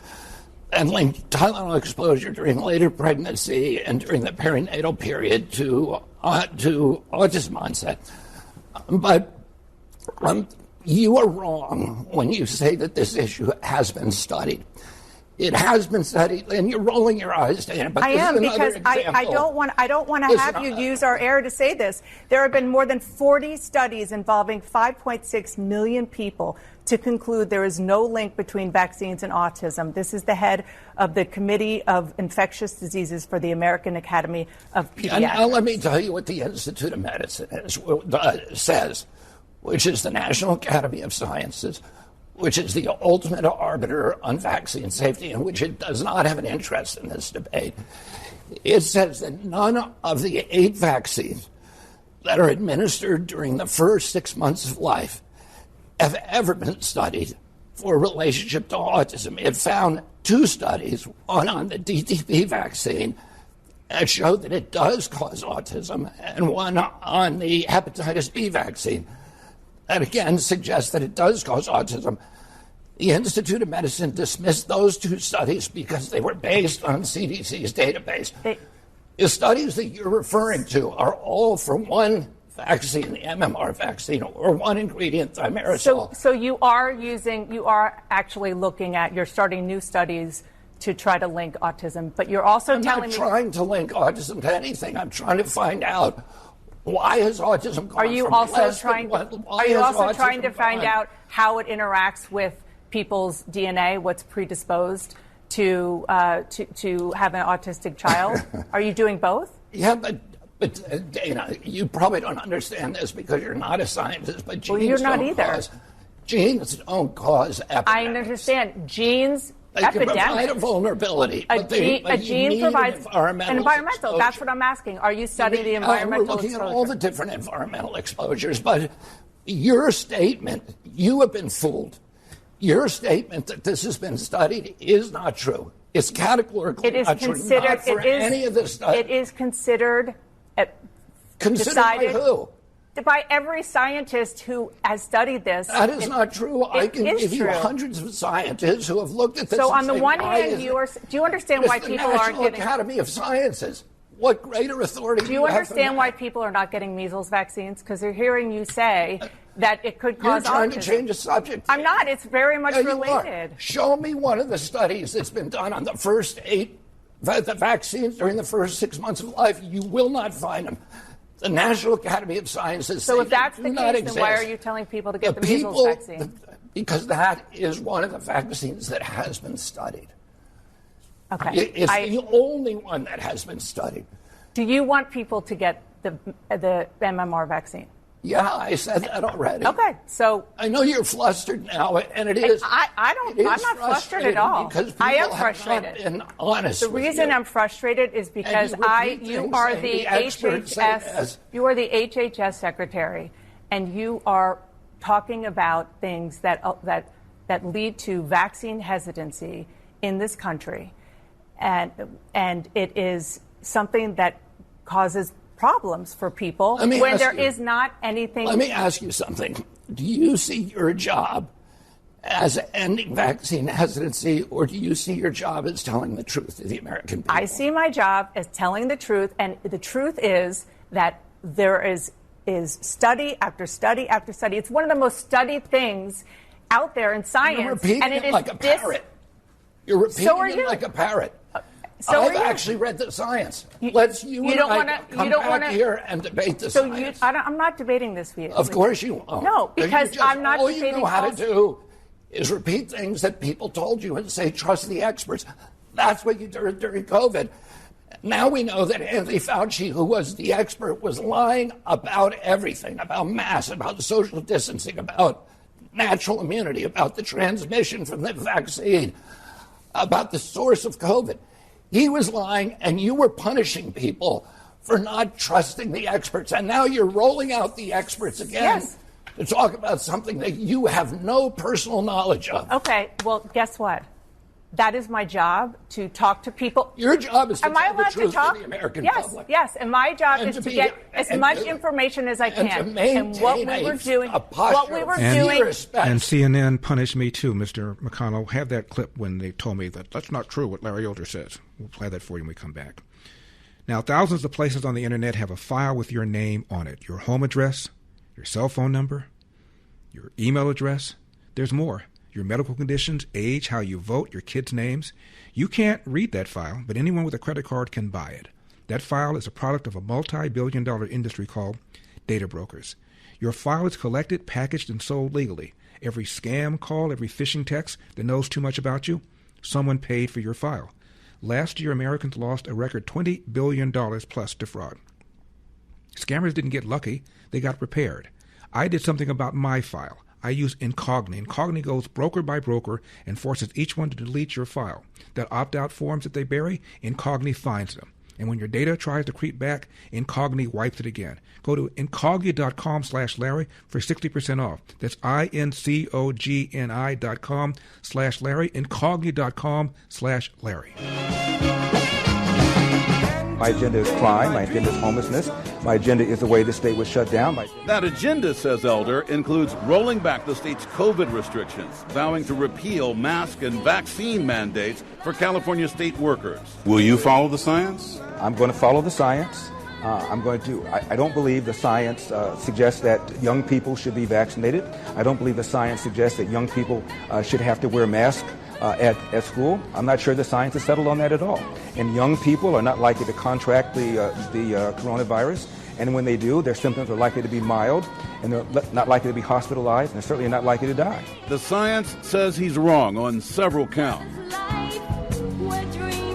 that link Tylenol exposure during later pregnancy and during the perinatal period to autism onset. But you are wrong when you say that this issue has been studied. It has been studied, and you're rolling your eyes, Dana. But I am, because I don't want to have you use our air to say this. There have been more than 40 studies involving 5.6 million people to conclude there is no link between vaccines and autism. This is the head of the Committee of Infectious Diseases for the American Academy of Pediatrics. And now let me tell you what the Institute of Medicine says, which is the National Academy of Sciences, which is the ultimate arbiter on vaccine safety, and which it does not have an interest in this debate. It says that none of the 8 vaccines that are administered during the first 6 months of life have ever been studied for a relationship to autism. It found 2 studies, one on the DTP vaccine, that showed that it does cause autism, and one on the hepatitis B vaccine. That again suggests that it does cause autism. The Institute of Medicine dismissed those 2 studies because they were based on CDC's database. The studies that you're referring to are all for one vaccine, the MMR vaccine, or one ingredient, thimerosal. So you are actually looking at, you're starting new studies to try to link autism, but you're also telling me... I'm not trying to link autism to anything. I'm trying to find out, why is autism gone? Are you also trying to find out how it interacts with people's DNA, what's predisposed to have an autistic child? Are you doing both? Yeah, but Dana, you probably don't understand this because you're not a scientist. But genes you're not either. Genes don't cause epidemics. I understand genes. They can provide a vulnerability. A gene provides an environmental. That's what I'm asking. Are you studying the environmental We're looking exposure? at all the different environmental exposures, but your statement, you have been fooled. Your statement that this has been studied is not true. It's categorically not true. Not for any of the studies. It is considered. Considered by who? By every scientist who has studied this. That is not true. I can give you hundreds of scientists who have looked at this. So on the one hand, do you understand why people aren't getting... It's the National Academy of Sciences. What greater authority do you have? Do you understand why people are not getting measles vaccines? Because they're hearing you say that it could cause autism. You're trying to change the subject. I'm not. It's very much related. Show me one of the studies that's been done on the first 8 the vaccines during the first 6 months of life. You will not find them. The National Academy of Sciences. So if that's the case, then why are you telling people to get the measles vaccine? Because that is one of the vaccines that has been studied. Okay. It's the only one that has been studied. Do you want people to get the MMR vaccine? Yeah, I said that already. Okay, so I know you're flustered now, and it is. I'm not frustrated at all. I am frustrated. Been honest. The reason I'm frustrated is because you are the HHS Secretary, and you are talking about things that lead to vaccine hesitancy in this country, and it is something that causes problems for people when there is not anything. Let me ask you something. Do you see your job as ending vaccine hesitancy, or do you see your job as telling the truth to the American people? I see my job as telling the truth, and the truth is that there is study after study after study. It's one of the most studied things out there in science. You're repeating and it like a parrot. You're repeating it like a parrot. I've actually read the science. Let's come back here and debate the science. I'm not debating this with you. Of course you won't. No, because I'm not debating. All you know how to do is repeat things that people told you and say, trust the experts. That's what you did during COVID. Now we know that Anthony Fauci, who was the expert, was lying about everything, about masks, about social distancing, about natural immunity, about the transmission from the vaccine, about the source of COVID. He was lying, and you were punishing people for not trusting the experts. And now you're rolling out the experts again to talk about something that you have no personal knowledge of. Okay, well, guess what? That is my job, to talk to people. Your job is to Am I tell the allowed truth to talk? to the American yes, public. Yes, and my job And is to to be- get as and much to- information as I and can. to maintain what we were doing, what we were doing. And CNN punished me too, Mr. McConnell. Have that clip when they told me that that's not true what Larry Elder says. We'll play that for you when we come back. Now, thousands of places on the internet have a file with your name on it. Your home address, your cell phone number, your email address. There's more. Your medical conditions, age, how you vote, your kids' names. You can't read that file, but anyone with a credit card can buy it. That file is a product of a multi-billion-dollar industry called data brokers. Your file is collected, packaged, and sold legally. Every scam call, every phishing text that knows too much about you, someone paid for your file. Last year, Americans lost a record $20 billion plus to fraud. Scammers didn't get lucky. They got prepared. I did something about my file. I use Incogni. Incogni goes broker by broker and forces each one to delete your file. That opt-out forms that they bury, Incogni finds them. And when your data tries to creep back, Incogni wipes it again. Go to incogni.com/Larry for 60% off. That's incogni.com/Larry, incogni.com/Larry. My agenda is crime. My agenda is homelessness. My agenda is the way the state was shut down. That agenda, says Elder, includes rolling back the state's COVID restrictions, vowing to repeal mask and vaccine mandates for California state workers. Will you follow the science? I'm going to follow the science. I don't believe the science suggests that young people should be vaccinated. I don't believe the science suggests that young people should have to wear masks at school. I'm not sure the science is settled on that at all. And young people are not likely to contract the coronavirus. And when they do, their symptoms are likely to be mild, and they're not likely to be hospitalized, and they're certainly not likely to die. The science says he's wrong on several counts.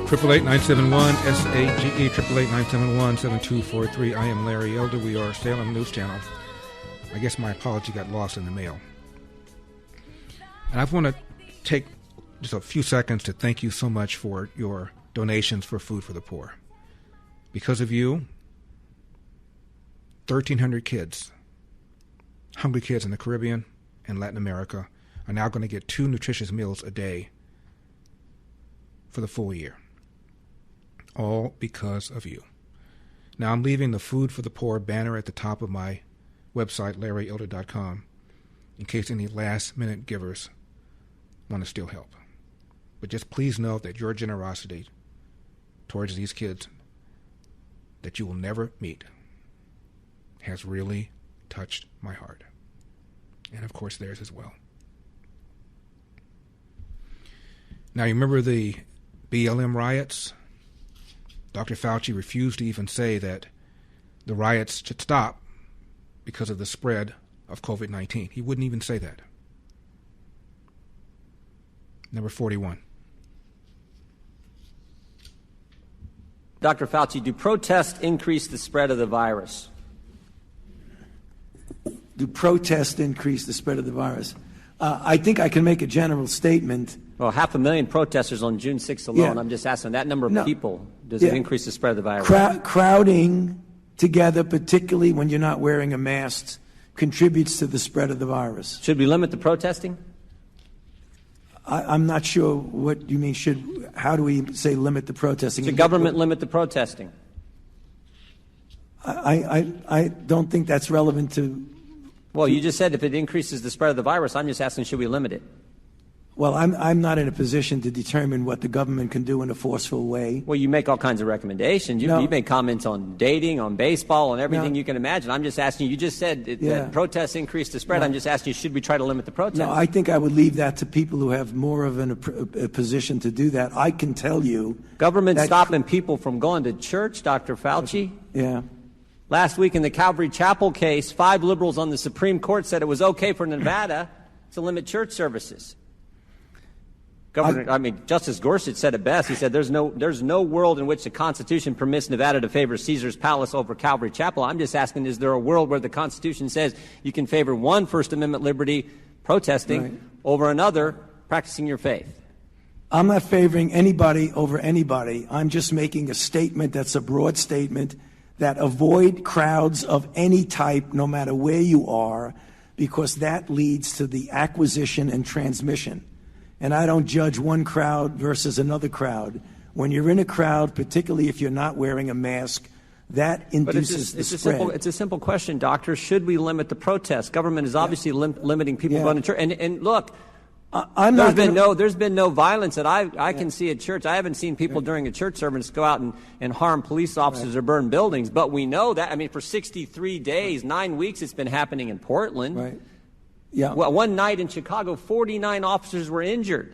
888-971-SAGE, 888-971-7243. I am Larry Elder. We are Salem News Channel. I guess my apology got lost in the mail. And I want to take just a few seconds to thank you so much for your donations for Food for the Poor. Because of you, 1,300 kids, hungry kids in the Caribbean and Latin America, are now going to get 2 nutritious meals a day for the full year. All because of you. Now I'm leaving the Food for the Poor banner at the top of my website, LarryElder.com, in case any last-minute givers want to still help. But just please know that your generosity towards these kids that you will never meet has really touched my heart. And of course theirs as well. Now you remember the BLM riots? Dr. Fauci refused to even say that the riots should stop because of the spread of COVID-19. He wouldn't even say that. Number 41. Dr. Fauci, do protests increase the spread of the virus? Do protests increase the spread of the virus? I think I can make a general statement. Well, 500,000 protesters on June 6th alone. Yeah. I'm just asking that number of people, does it increase the spread of the virus? Crowding together, particularly when you're not wearing a mask, contributes to the spread of the virus. Should we limit the protesting? I'm not sure what you mean. How do we say limit the protesting? Should government limit the protesting? I don't think that's relevant to. Well, you just said if it increases the spread of the virus. I'm just asking, should we limit it? Well, I'm not in a position to determine what the government can do in a forceful way. Well, you make all kinds of recommendations. You make comments on dating, on baseball, on everything you can imagine. I'm just asking you just said that protests increase the spread. I'm just asking you, should we try to limit the protests? No, I think I would leave that to people who have more of a position to do that. I can tell you. Government stopping people from going to church, Dr. Fauci? Yeah. Last week in the Calvary Chapel case, 5 liberals on the Supreme Court said it was okay for Nevada to limit church services. Justice Gorsuch said it best. He said there's no world in which the Constitution permits Nevada to favor Caesar's Palace over Calvary Chapel. I'm just asking, is there a world where the Constitution says you can favor one First Amendment liberty, protesting, over another, practicing your faith? I'm not favoring anybody over anybody. I'm just making a statement that's a broad statement that avoid crowds of any type, no matter where you are. because that leads to the acquisition and transmission. And I don't judge one crowd versus another crowd. When you're in a crowd, particularly if you're not wearing a mask, that induces the spread. It's a simple question, Doctor. Should we limit the protests? Government is obviously limiting people going to church. And look, there's been no violence that I can see at church. I haven't seen people during a church service go out and harm police officers or burn buildings. But we know that, I mean, for 63 days, 9 weeks, it's been happening in Portland. Right. Yeah. Well, one night in Chicago, 49 officers were injured.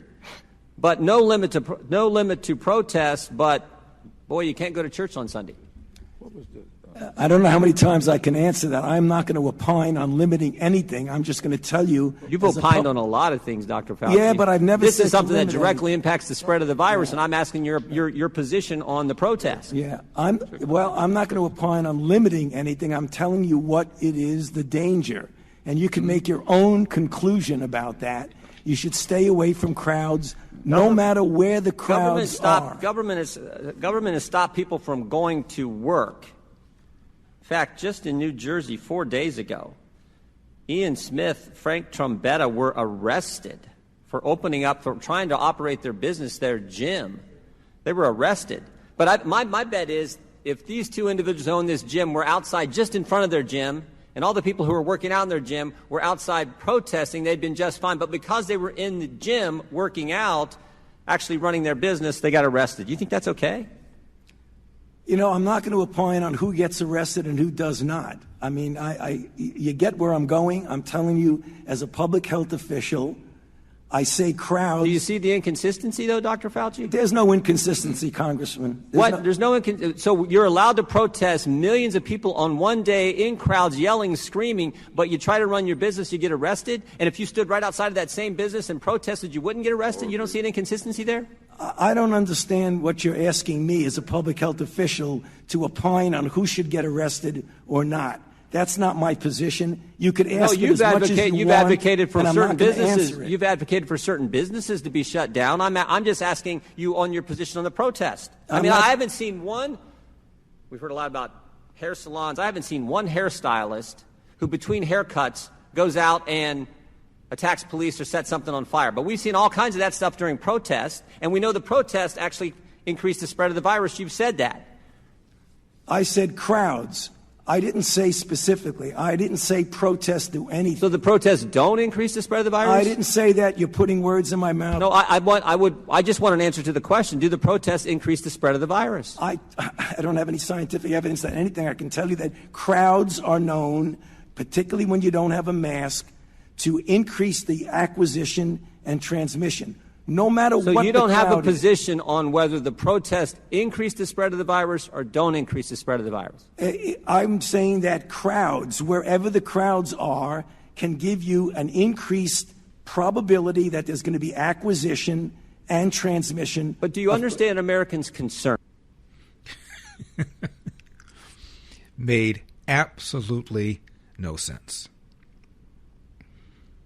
But no limit to protests. But boy, you can't go to church on Sunday. I don't know how many times I can answer that. I'm not going to opine on limiting anything. I'm just going to tell you. You've opined on a lot of things, Dr. Fauci. Yeah, but I've never This said is something that directly anything. impacts the spread of the virus, and I'm asking your position on the protest. Yeah, I'm not going to opine on limiting anything. I'm telling you what it is, the danger. And you can make your own conclusion about that. You should stay away from crowds, no matter where the crowds are. Government has stopped people from going to work. In fact, just in New Jersey 4 days ago, Ian Smith, Frank Trombetta were arrested for trying to operate their business, their gym. They were arrested. But my bet is if these two individuals who own this gym were outside just in front of their gym, and all the people who were working out in their gym were outside protesting, they'd been just fine. But because they were in the gym working out, actually running their business, they got arrested. Do you think that's okay? You know, I'm not going to opine on who gets arrested and who does not. I mean, you get where I'm going. I'm telling you, as a public health official, I say crowds. Do you see the inconsistency, though, Dr. Fauci? There's no inconsistency, Congressman. So you're allowed to protest millions of people on one day in crowds yelling, screaming, but you try to run your business, you get arrested? And if you stood right outside of that same business and protested, you wouldn't get arrested? You don't see an inconsistency there? I don't understand what you're asking me as a public health official to opine on who should get arrested or not. That's not my position. You could ask it as much as you want. You've advocated for certain businesses. You've advocated for certain businesses to be shut down. I'm just asking you on your position on the protest. I haven't seen one. We've heard a lot about hair salons. I haven't seen one hairstylist who, between haircuts, goes out and attacks police or sets something on fire. But we've seen all kinds of that stuff during protests, and we know the protest actually increased the spread of the virus. You've said that. I said crowds. I didn't say specifically. I didn't say protests do anything. So the protests don't increase the spread of the virus? I didn't say that. You're putting words in my mouth. No, I just want an answer to the question. Do the protests increase the spread of the virus? I don't have any scientific evidence that anything. I can tell you that crowds are known, particularly when you don't have a mask, to increase the acquisition and transmission. No matter what the crowd is. So you don't have a position on whether the protests increase the spread of the virus or don't increase the spread of the virus? I'm saying that crowds, wherever the crowds are, can give you an increased probability that there's going to be acquisition and transmission. But do you understand Americans' concern? Made absolutely no sense.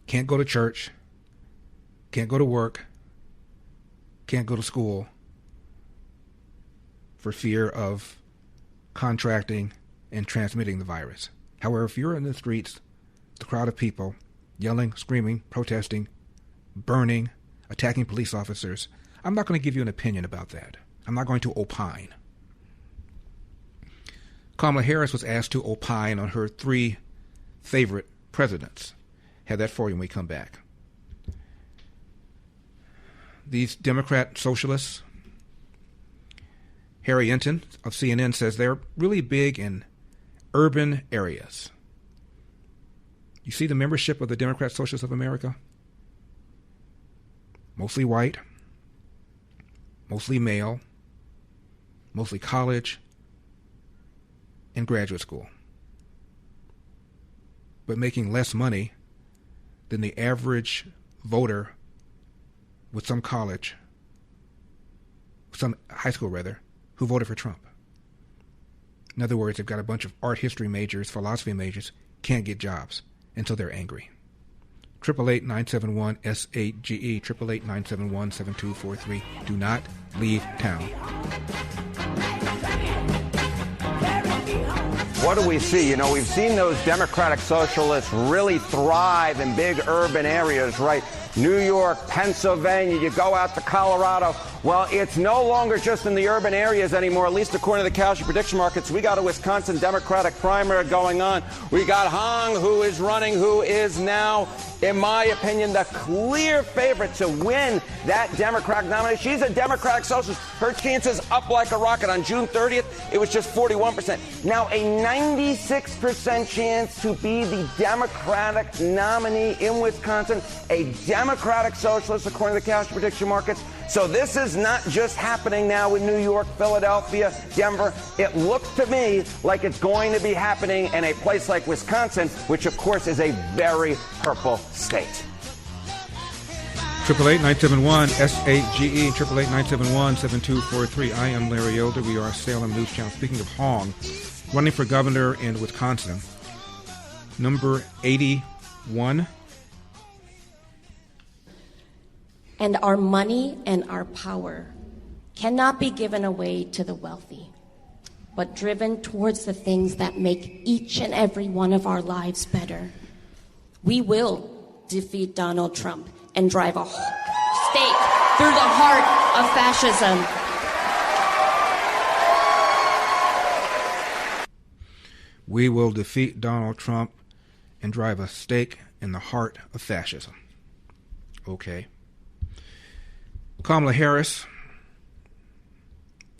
Can't go to church. Can't go to work. Can't go to school for fear of contracting and transmitting the virus. However, if you're in the streets, the crowd of people yelling, screaming, protesting, burning, attacking police officers, I'm not going to give you an opinion about that. I'm not going to opine. Kamala Harris was asked to opine on her 3 favorite presidents. Have that for you when we come back. These Democrat socialists, Harry Enton of CNN says they're really big in urban areas. You see the membership of the Democrat Socialists of America? Mostly white, mostly male, mostly college and graduate school, but making less money than the average voter with some college, some high school rather, who voted for Trump. In other words, they've got a bunch of art history majors, philosophy majors, can't get jobs until they're angry. 888-971-SAGE, 888-971-7243. Do not leave town. what do we see? You know, we've seen those Democratic socialists really thrive in big urban areas, right? New York, Pennsylvania, you go out to Colorado. Well, it's no longer just in the urban areas anymore, at least according to the Casualty Prediction Markets. We got a Wisconsin Democratic primary going on. We got Hong, who is running, who is now, in my opinion, the clear favorite to win that Democratic nomination. She's a Democratic socialist. Her chances up like a rocket. On June 30th, it was just 41%. Now a 96% chance to be the Democratic nominee in Wisconsin, a Democratic socialist, according to the Casualty Prediction Markets. So this is not just happening now in New York, Philadelphia, Denver. It looks to me like it's going to be happening in a place like Wisconsin, which, of course, is a very purple state. 888-971-SAGE, 888-971-7243. I am Larry Elder. We are Salem News Channel. Speaking of Hong, running for governor in Wisconsin, number 81. And our money and our power cannot be given away to the wealthy, but driven towards the things that make each and every one of our lives better. We will defeat Donald Trump and drive a stake through the heart of fascism. We will defeat Donald Trump and drive a stake in the heart of fascism. Okay. Kamala Harris,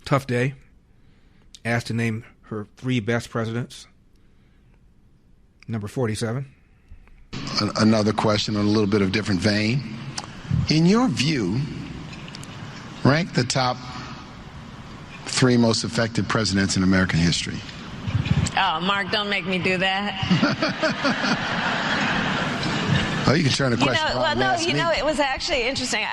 tough day, asked to name her 3 best presidents. Number 47. Another question on a little bit of different vein. In your view, rank the top 3 most effective presidents in American history. Oh, Mark, don't make me do that. Oh, you can turn the question on. It was actually interesting.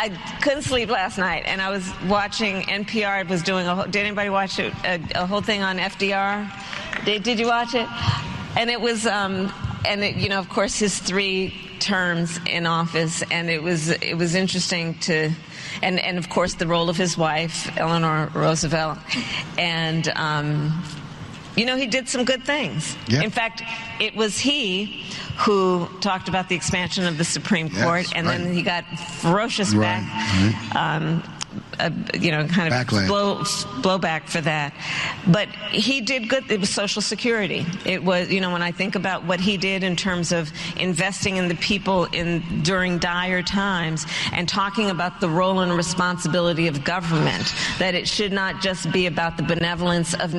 I couldn't sleep last night, and I was watching NPR. It was doing did anybody watch a whole thing on FDR? Did you watch it? And it was, of course, his 3 terms in office, and it was interesting to, and of course the role of his wife, Eleanor Roosevelt, and he did some good things. Yep. In fact, it was he who talked about the expansion of the Supreme Court, and then he got ferocious blowback for that. But he did good. It was Social Security. It was, when I think about what he did in terms of investing in the people during dire times and talking about the role and responsibility of government, that it should not just be about the benevolence of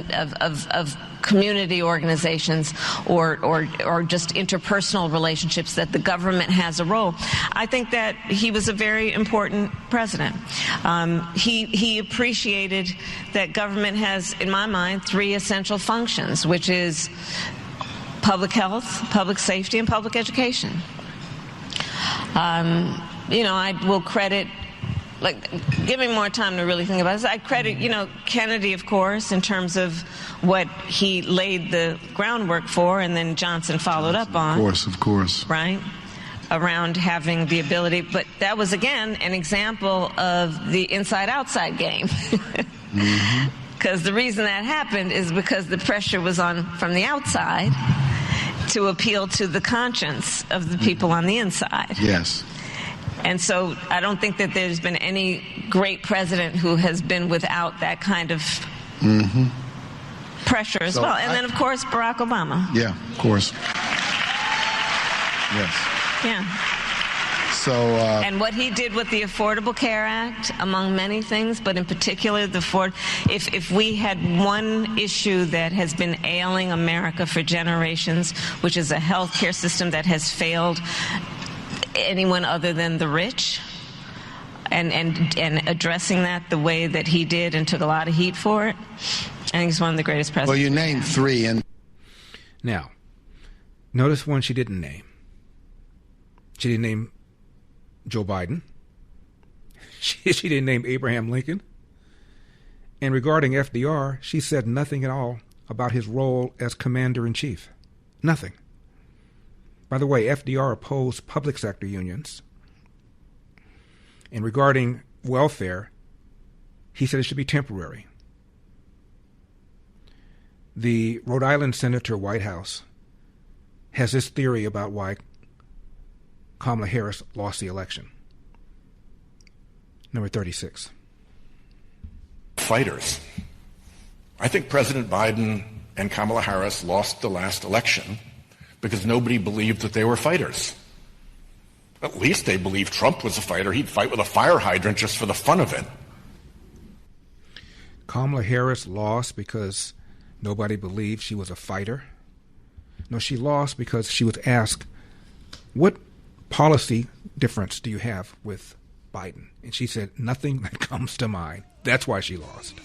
community organizations or just interpersonal relationships, that the government has a role. I think that he was a very important president. He appreciated that government has, in my mind, 3 essential functions, which is public health, public safety, and public education. I will credit, give me more time to really think about this. I credit, Kennedy, of course, in terms of what he laid the groundwork for, and then Johnson followed up on. Of course. Right? Around having the ability. But that was, again, an example of the inside-outside game. Because the reason that happened is because the pressure was on from the outside to appeal to the conscience of the people on the inside. Yes. And so I don't think that there's been any great president who has been without that kind of pressure as well. And then, of course, Barack Obama. Yeah, of course. Yes. Yeah. So. And what he did with the Affordable Care Act, among many things, but in particular if we had one issue that has been ailing America for generations, which is a health care system that has failed anyone other than the rich, and addressing that the way that he did and took a lot of heat for it, I think he's one of the greatest presidents. Well, you named 3, and now notice one she didn't name. She didn't name Joe Biden. She didn't name Abraham Lincoln. And regarding FDR, she said nothing at all about his role as commander-in-chief. Nothing. By the way, FDR opposed public sector unions. And regarding welfare, he said it should be temporary. The Rhode Island Senator White House has this theory about why Kamala Harris lost the election. Number 36. Fighters. I think President Biden and Kamala Harris lost the last election because nobody believed that they were fighters. At least they believed Trump was a fighter. He'd fight with a fire hydrant just for the fun of it. Kamala Harris lost because nobody believed she was a fighter. No, she lost because she was asked, what policy difference do you have with Biden? And she said, nothing that comes to mind. That's why she lost.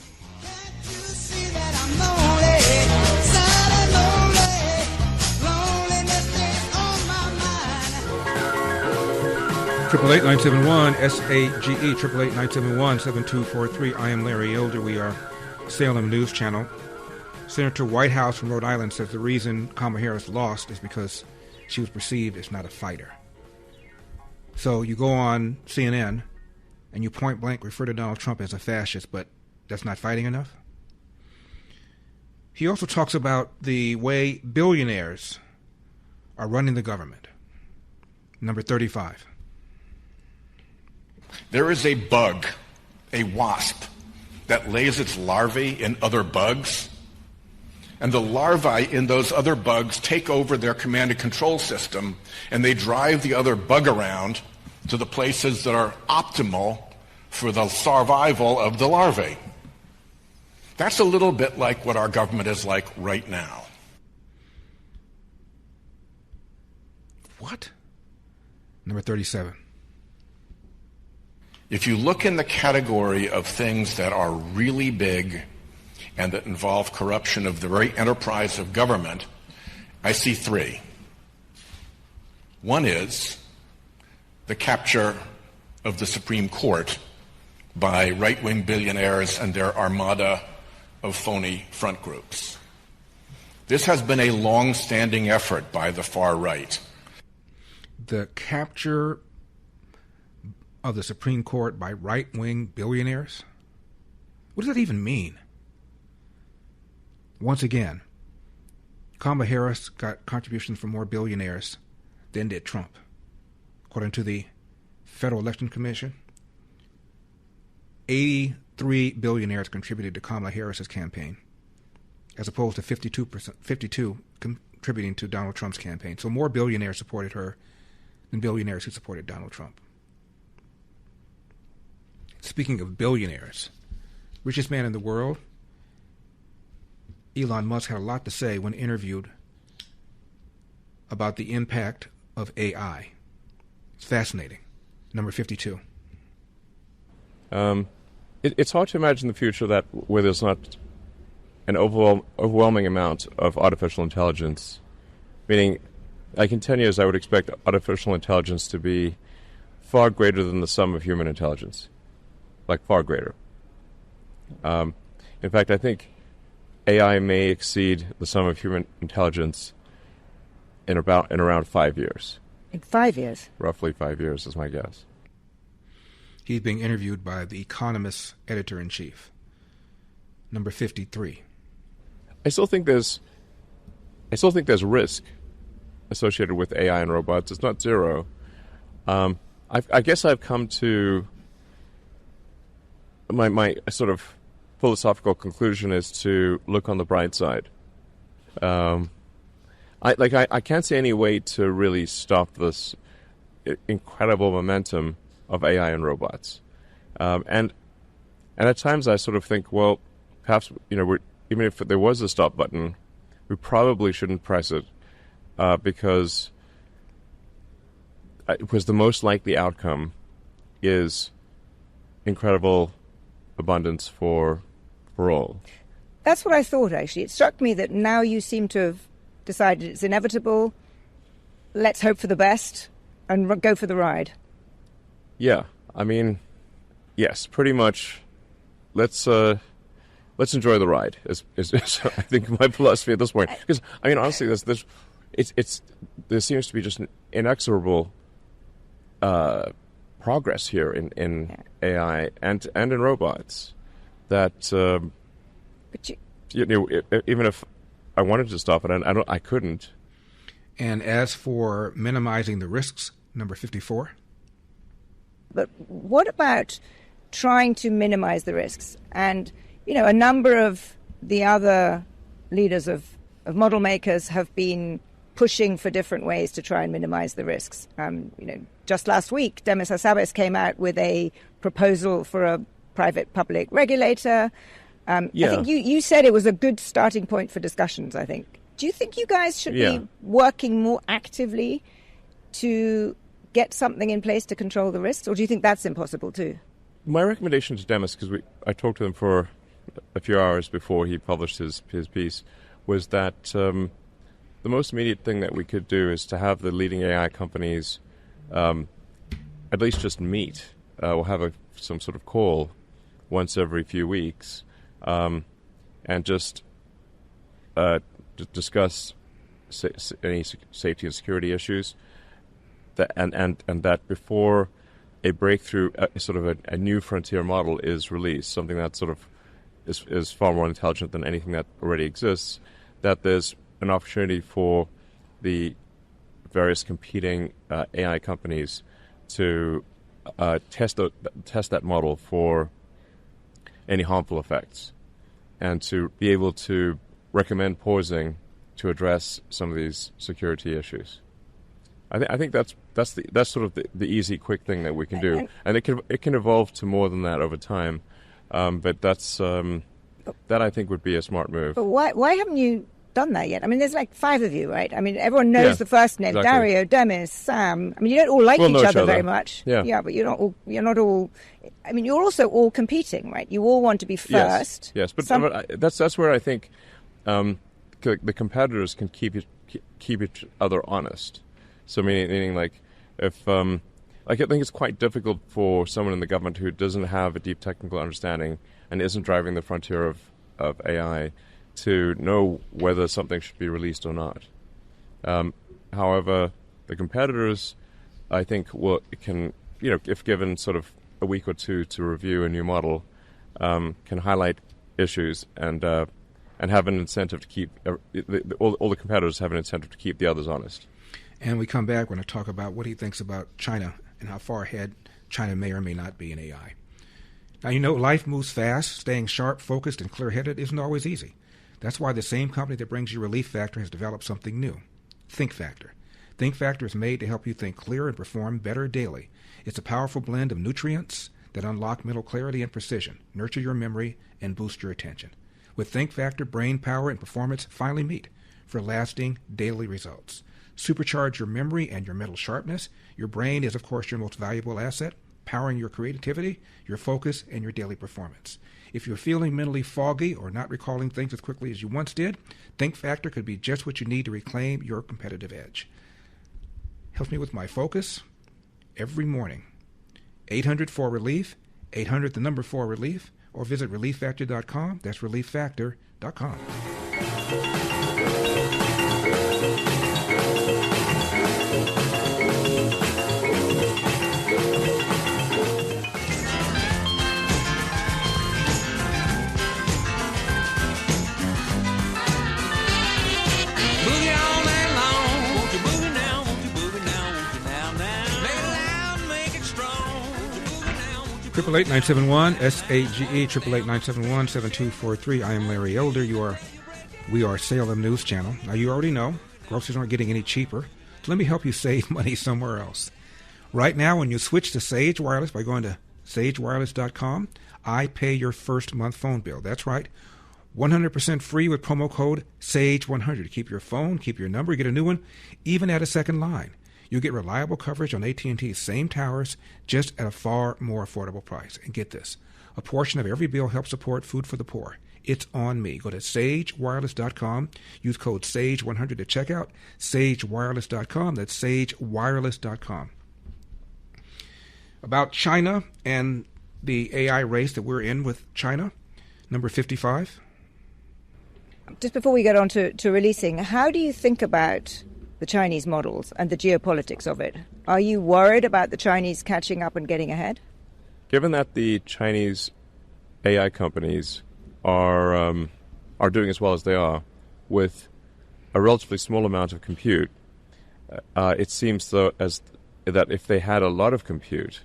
888-971 SAGE 888-971-7243. I am Larry Elder. We are Salem News Channel. Senator Whitehouse from Rhode Island says the reason Kamala Harris lost is because she was perceived as not a fighter. So you go on CNN and you point blank refer to Donald Trump as a fascist, but that's not fighting enough? He also talks about the way billionaires are running the government. Number 35. There is a bug, a wasp, that lays its larvae in other bugs, and the larvae in those other bugs take over their command and control system, and they drive the other bug around to the places that are optimal for the survival of the larvae. That's a little bit like what our government is like right now. What? Number 37. If you look in the category of things that are really big and that involve corruption of the very enterprise of government, I see three. One is the capture of the Supreme Court by right-wing billionaires and their armada of phony front groups. This has been a long-standing effort by the far right. The capture of the Supreme Court by right-wing billionaires? What does that even mean? Once again, Kamala Harris got contributions from more billionaires than did Trump. According to the Federal Election Commission, 83 billionaires contributed to Kamala Harris's campaign, as opposed to 52 contributing to Donald Trump's campaign. So more billionaires supported her than billionaires who supported Donald Trump. Speaking of billionaires, richest man in the world, Elon Musk had a lot to say when interviewed about the impact of AI. It's fascinating. Number 52. It's hard to imagine the future where there's not an overwhelming amount of artificial intelligence. Meaning, like in 10 years, I would expect artificial intelligence to be far greater than the sum of human intelligence. Like far greater. In fact, I think AI may exceed the sum of human intelligence in around 5 years. In 5 years? Roughly 5 years is my guess. He's being interviewed by the Economist editor-in-chief. Number 53. I still think there's risk associated with AI and robots. It's not zero. I guess I've come to my sort of philosophical conclusion is to look on the bright side. I can't see any way to really stop this incredible momentum of AI and robots, and at times I sort of think, well, perhaps even if there was a stop button, we probably shouldn't press it because the most likely outcome is incredible abundance for all. That's what I thought, actually. It struck me that now you seem to have decided it's inevitable. Let's hope for the best and go for the ride. Yeah, I mean, yes, pretty much. Let's enjoy the ride. Is I think my philosophy at this point. Because I mean, honestly, there seems to be just an inexorable progress here in AI and in robots that even if I wanted to stop it, and I couldn't. And as for minimizing the risks, number 54. But what about trying to minimize the risks? And, a number of the other leaders of model makers have been pushing for different ways to try and minimize the risks. Just last week, Demis Hassabis came out with a proposal for a private-public regulator. I think you said it was a good starting point for discussions, I think. Do you think you guys should be working more actively to get something in place to control the risks, or do you think that's impossible too? My recommendation to Demis, because I talked to him for a few hours before he published his piece, was that the most immediate thing that we could do is to have the leading AI companies at least just meet. We'll have some sort of call once every few weeks and just discuss any safety and security issues. And that before a breakthrough, sort of a new frontier model is released, something that sort of is far more intelligent than anything that already exists, that there's an opportunity for the various competing AI companies to test that model for any harmful effects, and to be able to recommend pausing to address some of these security issues. I think that's sort of the easy, quick thing that we can do, and it can evolve to more than that over time. But that's that I think would be a smart move. But why haven't you done that yet? I mean, there's like 5 of you, right? I mean, everyone knows the first name: exactly. Dario, Demis, Sam. I mean, you don't all like each other very much. Yeah, but you're not all. I mean, you're also all competing, right? You all want to be first. Yes, but that's where I think the competitors can keep each other honest. So meaning like if I think it's quite difficult for someone in the government who doesn't have a deep technical understanding and isn't driving the frontier of AI to know whether something should be released or not. However, the competitors, I think, can if given sort of a week or two to review a new model, can highlight issues and have an incentive to keep all the competitors have an incentive to keep the others honest. And we come back, we're going to talk about what he thinks about China and how far ahead China may or may not be in AI. Now, life moves fast. Staying sharp, focused, and clear-headed isn't always easy. That's why the same company that brings you Relief Factor has developed something new, Think Factor. Think Factor is made to help you think clearer and perform better daily. It's a powerful blend of nutrients that unlock mental clarity and precision, nurture your memory, and boost your attention. With Think Factor, brain power and performance finally meet for lasting daily results. Supercharge your memory and your mental sharpness. Your brain is, of course, your most valuable asset, powering your creativity, your focus, and your daily performance. If you're feeling mentally foggy or not recalling things as quickly as you once did, Think Factor could be just what you need to reclaim your competitive edge. Helps me with my focus every morning. 800-4-RELIEF, 800-4-RELIEF, or visit ReliefFactor.com. That's ReliefFactor.com. Boogie all night long. Won't you boogie now? Won't you boogie now? Won't you now? Make it loud, make it strong. Won't you boogie now? Won't you 888-971 SAGE 888-971-7243. I am Larry Elder. We are Salem News Channel. Now, you already know groceries aren't getting any cheaper, so let me help you save money somewhere else. Right now, when you switch to Sage Wireless by going to sagewireless.com, I pay your first month phone bill. That's right, 100% free with promo code SAGE100. Keep your phone, keep your number, get a new one, even at a second line. You get reliable coverage on AT&T's same towers, just at a far more affordable price. And get this, a portion of every bill helps support Food for the Poor. It's on me. Go to sagewireless.com. Use code SAGE100 to check out. sagewireless.com. That's sagewireless.com. About China and the AI race that we're in with China, number 55. Just before we get on to releasing, how do you think about the Chinese models and the geopolitics of it? Are you worried about the Chinese catching up and getting ahead? Given that the Chinese AI companies are doing as well as they are, with a relatively small amount of compute, it seems though as that if they had a lot of compute,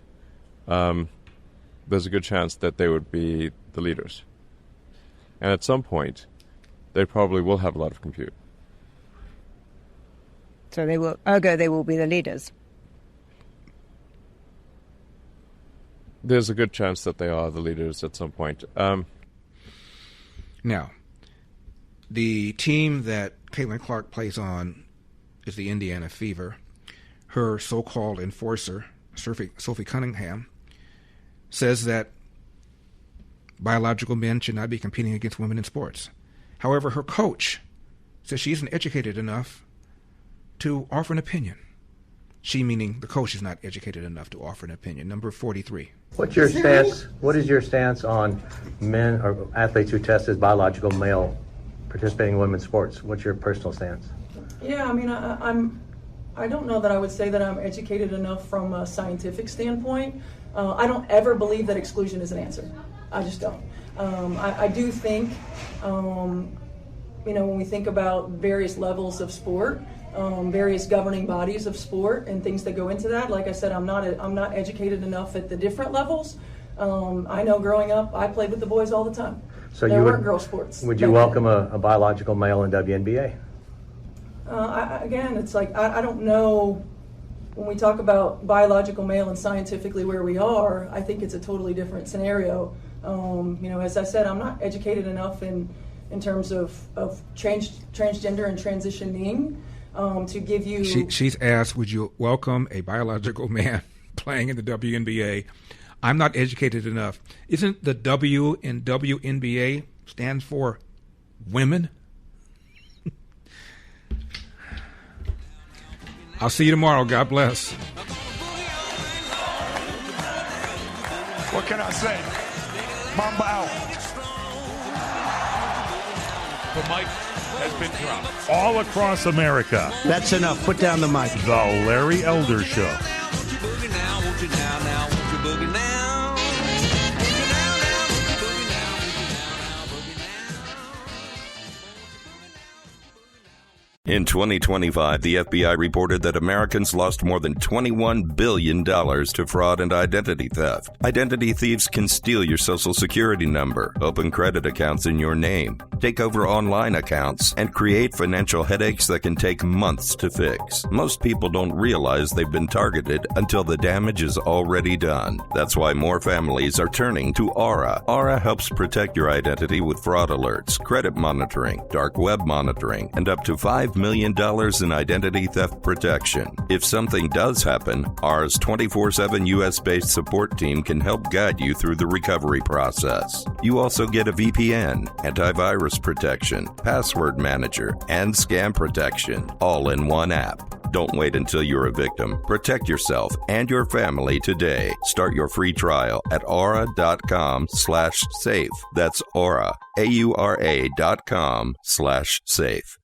there's a good chance that they would be the leaders. And at some point, they probably will have a lot of compute. So they will be the leaders. There's a good chance that they are the leaders at some point. Now, the team that Caitlin Clark plays on is the Indiana Fever. Her so-called enforcer, Sophie Cunningham, says that biological men should not be competing against women in sports. However, her coach says she isn't educated enough to offer an opinion. She, meaning the coach, is not educated enough to offer an opinion. Number 43. What's your stance? What is your stance on men or athletes who test as biological male participating in women's sports? What's your personal stance? Yeah, I mean, I don't know that I would say that I'm educated enough from a scientific standpoint. I don't ever believe that exclusion is an answer. I just don't. I do think, when we think about various levels of sport, various governing bodies of sport and things that go into that. Like I said, I'm not educated enough at the different levels. I know growing up, I played with the boys all the time. So there weren't girl sports. Would you welcome a biological male in WNBA? Again, it's like I don't know. When we talk about biological male and scientifically where we are, I think it's a totally different scenario. As I said, I'm not educated enough in terms of transgender and transitioning. To give you... She's asked, would you welcome a biological man playing in the WNBA? I'm not educated enough. Isn't the W in WNBA stands for women? I'll see you tomorrow. God bless. What can I say? Mamba out. The mic has been dropped. All across America. That's enough. Put down the mic. The Larry Elder Show. In 2025, the FBI reported that Americans lost more than $21 billion to fraud and identity theft. Identity thieves can steal your social security number, open credit accounts in your name, take over online accounts, and create financial headaches that can take months to fix. Most people don't realize they've been targeted until the damage is already done. That's why more families are turning to Aura. Aura helps protect your identity with fraud alerts, credit monitoring, dark web monitoring, and up to $5 million in identity theft protection. If something does happen, Aura's 24/7 U.S.-based support team can help guide you through the recovery process. You also get a VPN, antivirus protection, password manager, and scam protection, all in one app. Don't wait until you're a victim. Protect yourself and your family today. Start your free trial at aura.com/safe. That's Aura, AURA.com/safe.